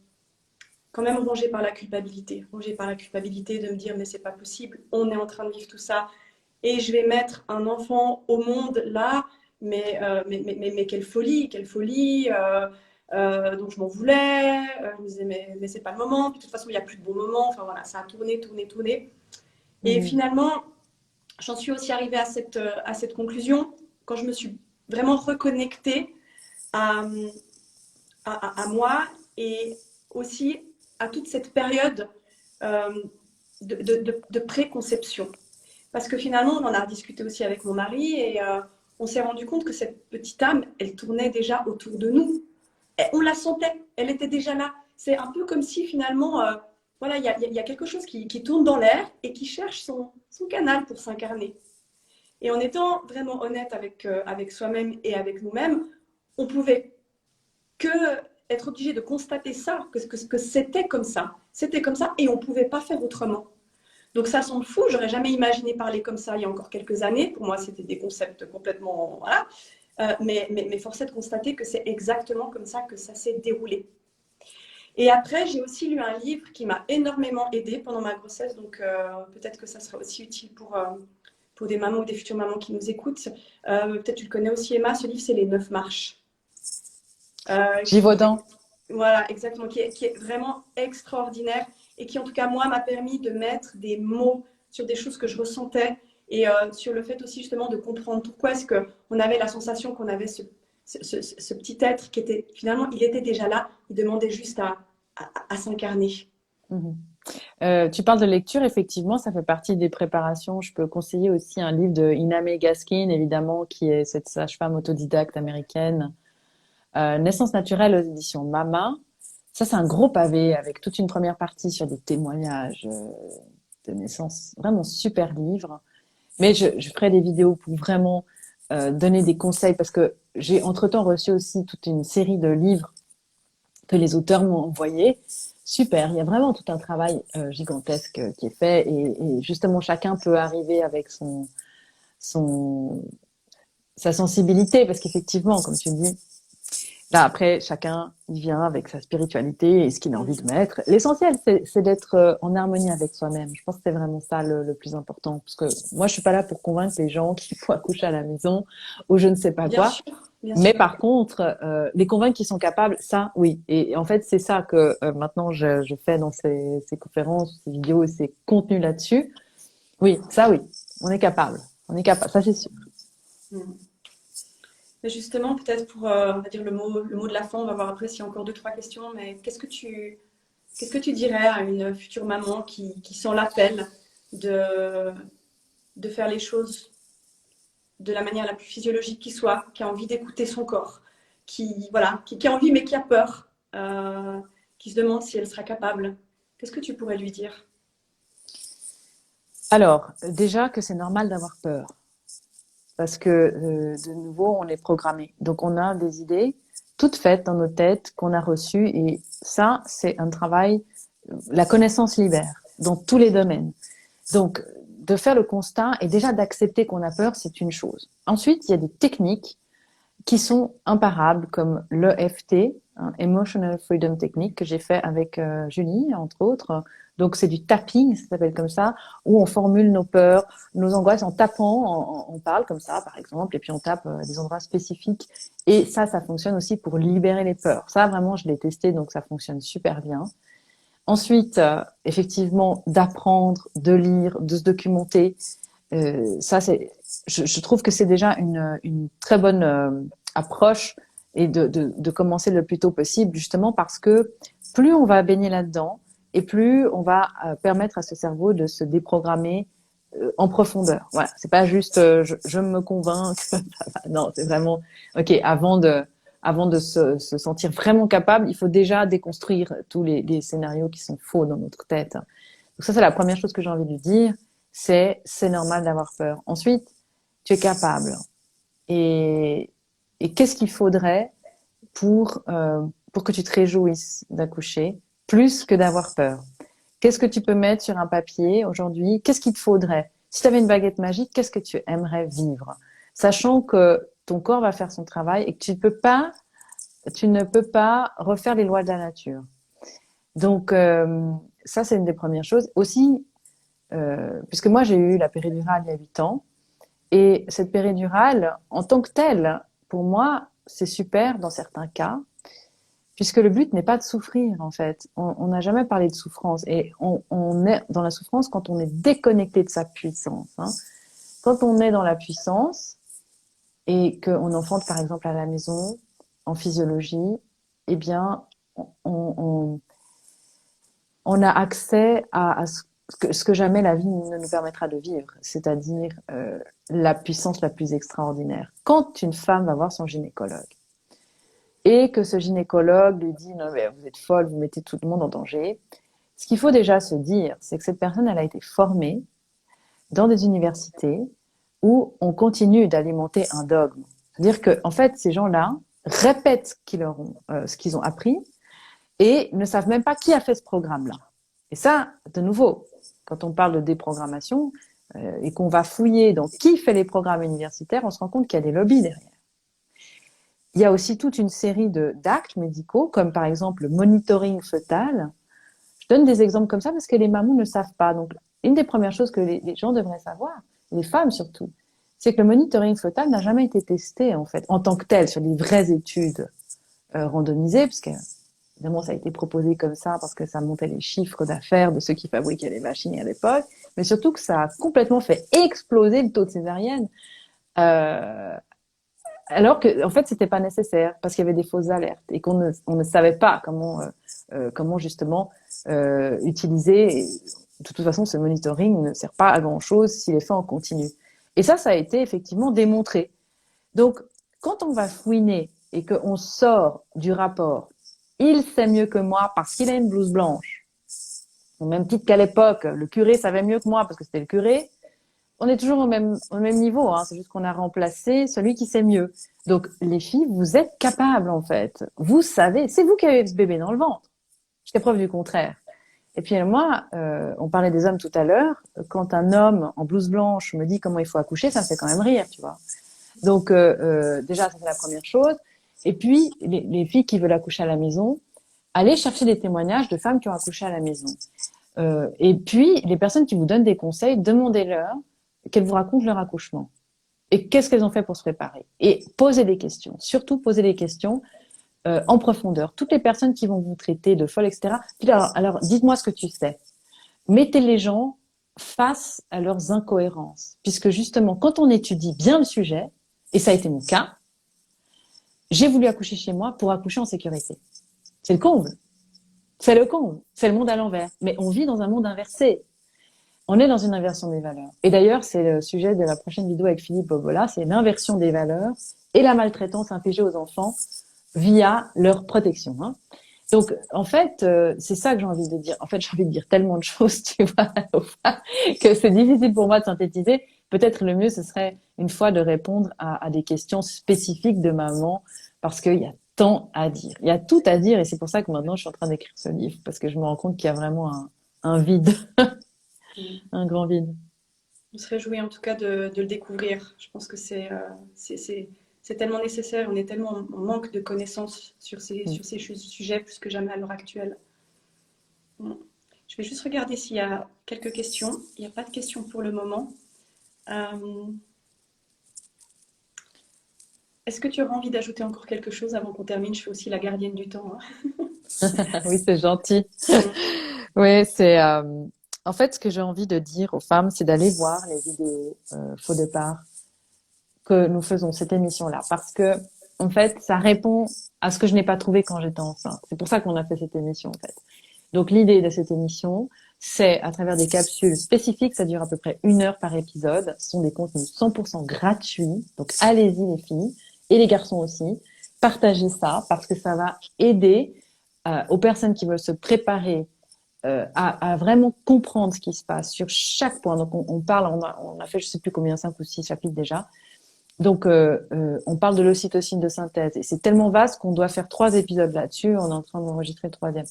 quand même rongée par la culpabilité. Rongée par la culpabilité de me dire, mais c'est pas possible, on est en train de vivre tout ça. Et je vais mettre un enfant au monde là, mais quelle folie, quelle folie. Donc je m'en voulais, je me disais mais c'est pas le moment, puis de toute façon il n'y a plus de bons moments, enfin voilà, ça a tourné, tourné, tourné. Et finalement, j'en suis aussi arrivée à cette conclusion quand je me suis vraiment reconnectée à, à moi et aussi à toute cette période de préconception. Parce que finalement, on en a discuté aussi avec mon mari et on s'est rendu compte que cette petite âme, elle tournait déjà autour de nous. Et on la sentait, elle était déjà là. C'est un peu comme si finalement, voilà, y a quelque chose qui tourne dans l'air et qui cherche son canal pour s'incarner. Et en étant vraiment honnête avec soi-même et avec nous-mêmes, on pouvait que être obligé de constater ça, que c'était comme ça. C'était comme ça et on ne pouvait pas faire autrement. Donc ça semble fou, j'aurais jamais imaginé parler comme ça il y a encore quelques années. Pour moi, c'était des concepts complètement... Voilà. Mais force est de constater que c'est exactement comme ça que ça s'est déroulé. Et après, j'ai aussi lu un livre qui m'a énormément aidée pendant ma grossesse, donc peut-être que ça sera aussi utile pour des mamans ou des futures mamans qui nous écoutent. Peut-être tu le connais aussi, Emma, ce livre, c'est Les 9 marches. Givaudan. Voilà, exactement, qui est vraiment extraordinaire et qui, en tout cas, moi, m'a permis de mettre des mots sur des choses que je ressentais et sur le fait aussi, justement, de comprendre pourquoi est-ce qu'on avait la sensation qu'on avait ce petit être qui était, finalement, il était déjà là, il demandait juste à s'incarner. Tu parles de lecture, effectivement, ça fait partie des préparations. Je peux conseiller aussi un livre de Iname Gaskin, évidemment, qui est cette sage-femme autodidacte américaine, Naissance naturelle aux éditions Mama. Ça, c'est un gros pavé avec toute une première partie sur des témoignages de naissance. Vraiment super livre. Mais je ferai des vidéos pour vraiment donner des conseils parce que j'ai entre-temps reçu aussi toute une série de livres que les auteurs m'ont envoyés. Super, il y a vraiment tout un travail gigantesque qui est fait et justement chacun peut arriver avec sa sensibilité parce qu'effectivement, comme tu dis, là après chacun il vient avec sa spiritualité et ce qu'il a envie de mettre. L'essentiel c'est d'être en harmonie avec soi-même. Je pense que c'est vraiment ça le plus important parce que moi je suis pas là pour convaincre les gens qu'il faut accoucher à la maison ou je ne sais pas Bien quoi. sûr, bien Mais sûr. par contre, les convaincre qu'ils sont capables, ça, oui. Et en fait, c'est ça que maintenant je fais dans ces conférences, ces vidéos et ces contenus là-dessus. Oui, ça, oui. On est capable. On est capable. Ça, c'est sûr. Mais justement, peut-être pour on va dire le mot de la fin, on va voir après s'il y a encore deux, trois questions, mais qu'est-ce que tu dirais à une future maman qui sent l'appel de faire les choses de la manière la plus physiologique qui soit, qui a envie d'écouter son corps, voilà, qui a envie mais qui a peur, qui se demande si elle sera capable. Qu'est-ce que tu pourrais lui dire? Alors, déjà que c'est normal d'avoir peur. Parce que, de nouveau, on est programmé. Donc, on a des idées toutes faites dans nos têtes qu'on a reçues. Et ça, c'est un travail, la connaissance libère dans tous les domaines. Donc, de faire le constat et déjà d'accepter qu'on a peur, c'est une chose. Ensuite, il y a des techniques qui sont imparables, comme l'EFT, hein, Emotional Freedom Technique, que j'ai fait avec Julie, entre autres. Donc, c'est du tapping, ça s'appelle comme ça, où on formule nos peurs, nos angoisses en tapant, on parle comme ça, par exemple, et puis on tape des endroits spécifiques. Et ça fonctionne aussi pour libérer les peurs. Ça, vraiment, je l'ai testé, donc ça fonctionne super bien. Ensuite, effectivement, d'apprendre, de lire, de se documenter. Ça, je trouve que c'est déjà une très bonne approche et de commencer le plus tôt possible, justement parce que plus on va baigner là-dedans et plus on va permettre à ce cerveau de se déprogrammer en profondeur. Voilà, c'est pas juste je me convainc. Non, c'est vraiment ok. Avant de se sentir vraiment capable, il faut déjà déconstruire tous les scénarios qui sont faux dans notre tête. Donc ça, c'est la première chose que j'ai envie de dire. C'est normal d'avoir peur. Ensuite, tu es capable. Et qu'est-ce qu'il faudrait pour que tu te réjouisses d'accoucher, plus que d'avoir peur? Qu'est-ce que tu peux mettre sur un papier aujourd'hui? Qu'est-ce qu'il te faudrait? Si tu avais une baguette magique, qu'est-ce que tu aimerais vivre? Sachant que ton corps va faire son travail et que tu ne peux pas refaire les lois de la nature. Donc, ça, c'est une des premières choses. Aussi, puisque moi, j'ai eu la péridurale il y a 8 ans, et cette péridurale, en tant que telle, pour moi, c'est super dans certains cas, puisque le but n'est pas de souffrir, en fait. On n'a jamais parlé de souffrance, et on est dans la souffrance quand on est déconnecté de sa puissance. Hein. quand on est dans la puissance et qu'on enfante par exemple à la maison, en physiologie, eh bien, on, on a accès à ce que jamais la vie ne nous permettra de vivre, c'est-à-dire la puissance la plus extraordinaire. Quand une femme va voir son gynécologue et que ce gynécologue lui dit « Non, mais vous êtes folle, vous mettez tout le monde en danger », ce qu'il faut déjà se dire, c'est que cette personne, elle a été formée dans des universités où on continue d'alimenter un dogme. C'est-à-dire que, en fait, ces gens-là répètent ce qu'ils ont appris et ne savent même pas qui a fait ce programme-là. Et ça, de nouveau, quand on parle de déprogrammation et qu'on va fouiller dans qui fait les programmes universitaires, on se rend compte qu'il y a des lobbies derrière. Il y a aussi toute une série d'actes médicaux, comme par exemple le monitoring fœtal. Je donne des exemples comme ça parce que les mamans ne savent pas. Donc, une des premières choses que les gens devraient savoir, les femmes surtout, c'est que le monitoring fœtal n'a jamais été testé en fait en tant que tel sur des vraies études randomisées, parce que évidemment ça a été proposé comme ça parce que ça montait les chiffres d'affaires de ceux qui fabriquaient les machines à l'époque, mais surtout que ça a complètement fait exploser le taux de césarienne. Alors que, en fait, c'était pas nécessaire parce qu'il y avait des fausses alertes et on ne savait pas comment justement utiliser. Et de toute façon, ce monitoring ne sert pas à grand chose s'il est fait en continu. Et ça a été effectivement démontré. Donc, quand on va fouiner et qu'on sort du rapport, il sait mieux que moi parce qu'il a une blouse blanche. Au même titre qu'à l'époque, le curé savait mieux que moi parce que c'était le curé. On est toujours au même niveau, hein. C'est juste qu'on a remplacé celui qui sait mieux. Donc, les filles, vous êtes capables, en fait. Vous savez, c'est vous qui avez ce bébé dans le ventre. Jusqu'à preuve du contraire. Et puis, moi, on parlait des hommes tout à l'heure. Quand un homme en blouse blanche me dit comment il faut accoucher, ça me fait quand même rire, tu vois. Donc, déjà, ça c'est la première chose. Et puis, les filles qui veulent accoucher à la maison, allez chercher des témoignages de femmes qui ont accouché à la maison. Et puis, les personnes qui vous donnent des conseils, demandez-leur qu'elles vous racontent leur accouchement. Et qu'est-ce qu'elles ont fait pour se préparer. Et posez des questions. Surtout, posez des questions en profondeur. Toutes les personnes qui vont vous traiter de folle, etc. Alors dites-moi ce que tu sais. Mettez les gens face à leurs incohérences. Puisque justement, quand on étudie bien le sujet, et ça a été mon cas, j'ai voulu accoucher chez moi pour accoucher en sécurité. C'est le comble. C'est le comble. C'est le monde à l'envers. Mais on vit dans un monde inversé. On est dans une inversion des valeurs. Et d'ailleurs, c'est le sujet de la prochaine vidéo avec Philippe Bobola, c'est l'inversion des valeurs et la maltraitance infligée aux enfants via leur protection. Hein. Donc, en fait, c'est ça que j'ai envie de dire. En fait, j'ai envie de dire tellement de choses, tu vois, que c'est difficile pour moi de synthétiser. Peut-être le mieux, ce serait une fois de répondre à des questions spécifiques de maman, parce qu'il y a tant à dire. Il y a tout à dire, et c'est pour ça que maintenant, je suis en train d'écrire ce livre, parce que je me rends compte qu'il y a vraiment un vide. Un grand vide. On se réjouit en tout cas de le découvrir. Je pense que c'est tellement nécessaire. On est tellement en manque de connaissances sur ces sujets plus que jamais à l'heure actuelle. Je vais juste regarder s'il y a quelques questions. Il n'y a pas de questions pour le moment. Est-ce que tu auras envie d'ajouter encore quelque chose avant qu'on termine? Je fais aussi la gardienne du temps. Hein. Oui, c'est gentil. Oui, c'est... En fait, ce que j'ai envie de dire aux femmes, c'est d'aller voir les vidéos faux départ que nous faisons, cette émission-là. Parce que, en fait, ça répond à ce que je n'ai pas trouvé quand j'étais enceinte. C'est pour ça qu'on a fait cette émission, en fait. Donc, l'idée de cette émission, c'est, à travers des capsules spécifiques, ça dure à peu près 1 heure par épisode. Ce sont des contenus 100% gratuits. Donc, allez-y, les filles, et les garçons aussi. Partagez ça, parce que ça va aider aux personnes qui veulent se préparer à vraiment comprendre ce qui se passe sur chaque point. Donc, on parle, on a fait, je sais plus combien, 5 ou 6 chapitres déjà. Donc, on parle de l'ocytocine de synthèse. Et c'est tellement vaste qu'on doit faire 3 épisodes là-dessus. On est en train d'enregistrer le 3e.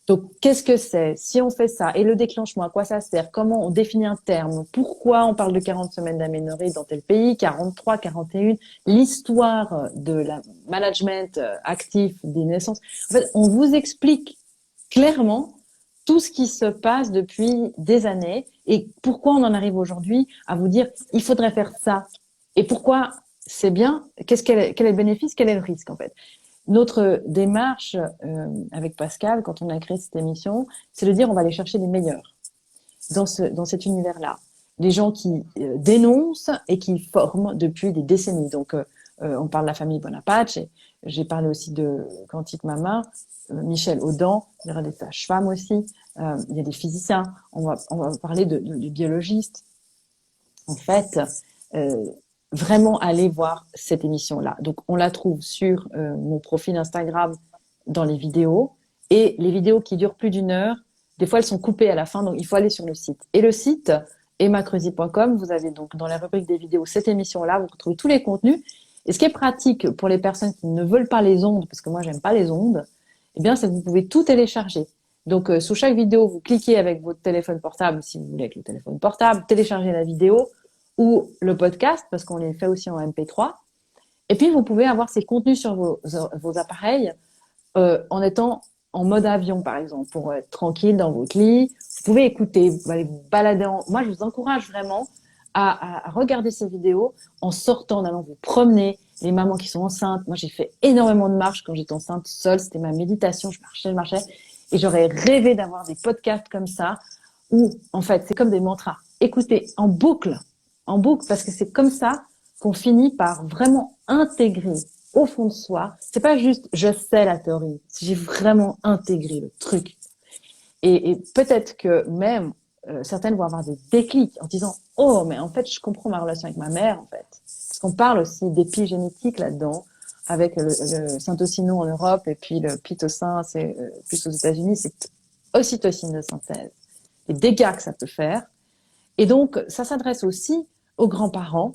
Donc, qu'est-ce que c'est? Si on fait ça, et le déclenchement, à quoi ça sert? Comment on définit un terme? Pourquoi on parle de 40 semaines d'aménorrhée dans tel pays? 43, 41? L'histoire de la management actif des naissances. En fait, on vous explique clairement tout ce qui se passe depuis des années et pourquoi on en arrive aujourd'hui à vous dire il faudrait faire ça et pourquoi c'est bien, quel est le bénéfice, quel est le risque en fait. Notre démarche avec Pascal, quand on a créé cette émission, c'est de dire on va aller chercher les meilleurs dans cet univers-là. des gens qui dénoncent et qui forment depuis des décennies. Donc, on parle de la famille Bonaparte. J'ai parlé aussi de Quantique Mama, Michel Audin, il y aura des sages-femmes aussi, il y a des physiciens, on va parler de biologistes. En fait, vraiment aller voir cette émission-là. Donc, on la trouve sur mon profil Instagram dans les vidéos, et les vidéos qui durent plus d'une heure, des fois, elles sont coupées à la fin, donc il faut aller sur le site. Et le site, emmacreuzy.com, vous avez donc dans la rubrique des vidéos cette émission-là, vous retrouvez tous les contenus. Et ce qui est pratique pour les personnes qui ne veulent pas les ondes, parce que moi, j'aime pas les ondes, eh bien, c'est que vous pouvez tout télécharger. Donc, sous chaque vidéo, vous cliquez avec votre téléphone portable, si vous voulez avec le téléphone portable, téléchargez la vidéo ou le podcast, parce qu'on les fait aussi en MP3. Et puis, vous pouvez avoir ces contenus sur vos appareils en étant en mode avion, par exemple, pour être tranquille dans votre lit. Vous pouvez écouter, vous allez vous balader. Moi, je vous encourage vraiment à regarder ces vidéos en sortant, en allant vous promener. Les mamans qui sont enceintes, moi, j'ai fait énormément de marches quand j'étais enceinte seule. C'était ma méditation. Je marchais. Et j'aurais rêvé d'avoir des podcasts comme ça où, en fait, c'est comme des mantras. Écoutez en boucle, parce que c'est comme ça qu'on finit par vraiment intégrer au fond de soi. C'est pas juste je sais la théorie, j'ai vraiment intégré le truc. Et peut-être que même certaines vont avoir des déclics en disant oh mais en fait je comprends ma relation avec ma mère en fait, parce qu'on parle aussi d'épigénétique là-dedans avec le syntocinon en Europe et puis le pitocin c'est plus aux États-Unis, c'est ocytocine de synthèse, les dégâts que ça peut faire. Et donc ça s'adresse aussi aux grands-parents.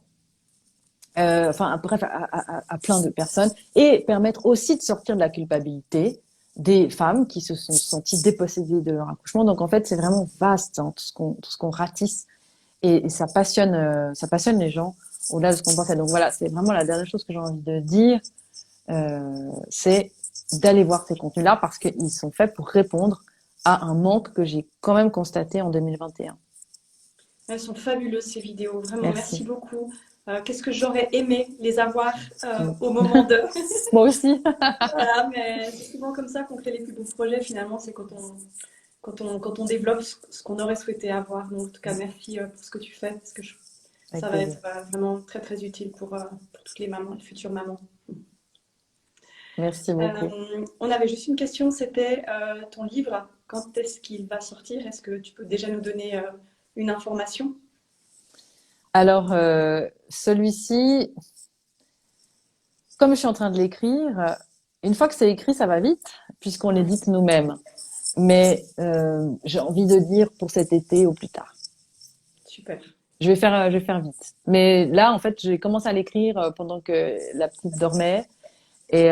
Bref, à plein de personnes, et permettre aussi de sortir de la culpabilité des femmes qui se sont senties dépossédées de leur accouchement. Donc en fait, c'est vraiment vaste, hein, tout ce qu'on ratisse, et ça passionne les gens au-delà de ce qu'on pensait. Donc voilà, c'est vraiment la dernière chose que j'ai envie de dire, c'est d'aller voir ces contenus-là parce qu'ils sont faits pour répondre à un manque que j'ai quand même constaté en 2021. Elles sont fabuleuses ces vidéos, vraiment, merci Merci beaucoup. Qu'est-ce que j'aurais aimé les avoir au moment de... Moi aussi. Voilà, mais c'est souvent comme ça qu'on crée les plus beaux projets finalement, c'est quand on développe ce qu'on aurait souhaité avoir. Donc en tout cas, merci pour ce que tu fais, parce que ça va être vraiment très très utile pour toutes les mamans, les futures mamans. Merci beaucoup. On avait juste une question, c'était ton livre, quand est-ce qu'il va sortir? Est-ce que tu peux déjà nous donner une information? Alors, celui-ci, comme je suis en train de l'écrire, une fois que c'est écrit, ça va vite, puisqu'on l'édite nous-mêmes. Mais j'ai envie de dire pour cet été ou plus tard. Super. Je vais faire vite. Mais là, en fait, j'ai commencé à l'écrire pendant que la petite dormait, et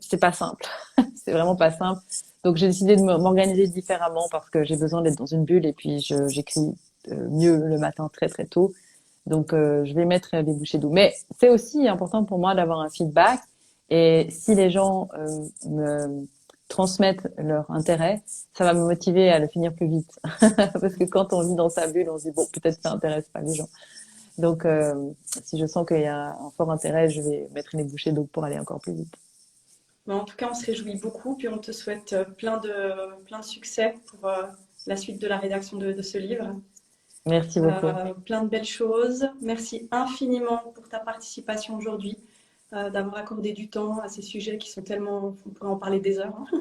c'est pas simple. C'est vraiment pas simple. Donc, j'ai décidé de m'organiser différemment parce que j'ai besoin d'être dans une bulle, et puis j'écris mieux le matin très très tôt. Donc, je vais mettre des bouchées d'eau. Mais c'est aussi important pour moi d'avoir un feedback. Et si les gens me transmettent leur intérêt, ça va me motiver à le finir plus vite. Parce que quand on vit dans sa bulle, on se dit, bon, peut-être que ça intéresse pas les gens. Donc, si je sens qu'il y a un fort intérêt, je vais mettre les bouchées d'eau pour aller encore plus vite. En tout cas, on se réjouit beaucoup. Puis on te souhaite plein de succès pour la suite de la rédaction de ce livre. Merci beaucoup. Plein de belles choses. Merci infiniment pour ta participation aujourd'hui, d'avoir accordé du temps à ces sujets qui sont tellement... On pourrait en parler des heures. Hein.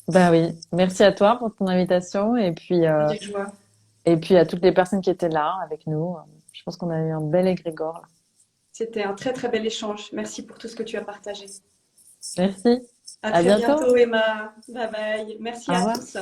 Ben oui, merci à toi pour ton invitation et puis à toutes les personnes qui étaient là avec nous. Je pense qu'on a eu un bel égrégore là. C'était un très très bel échange. Merci pour tout ce que tu as partagé. Merci. À très bientôt, Emma. Bye bye. Merci à tous.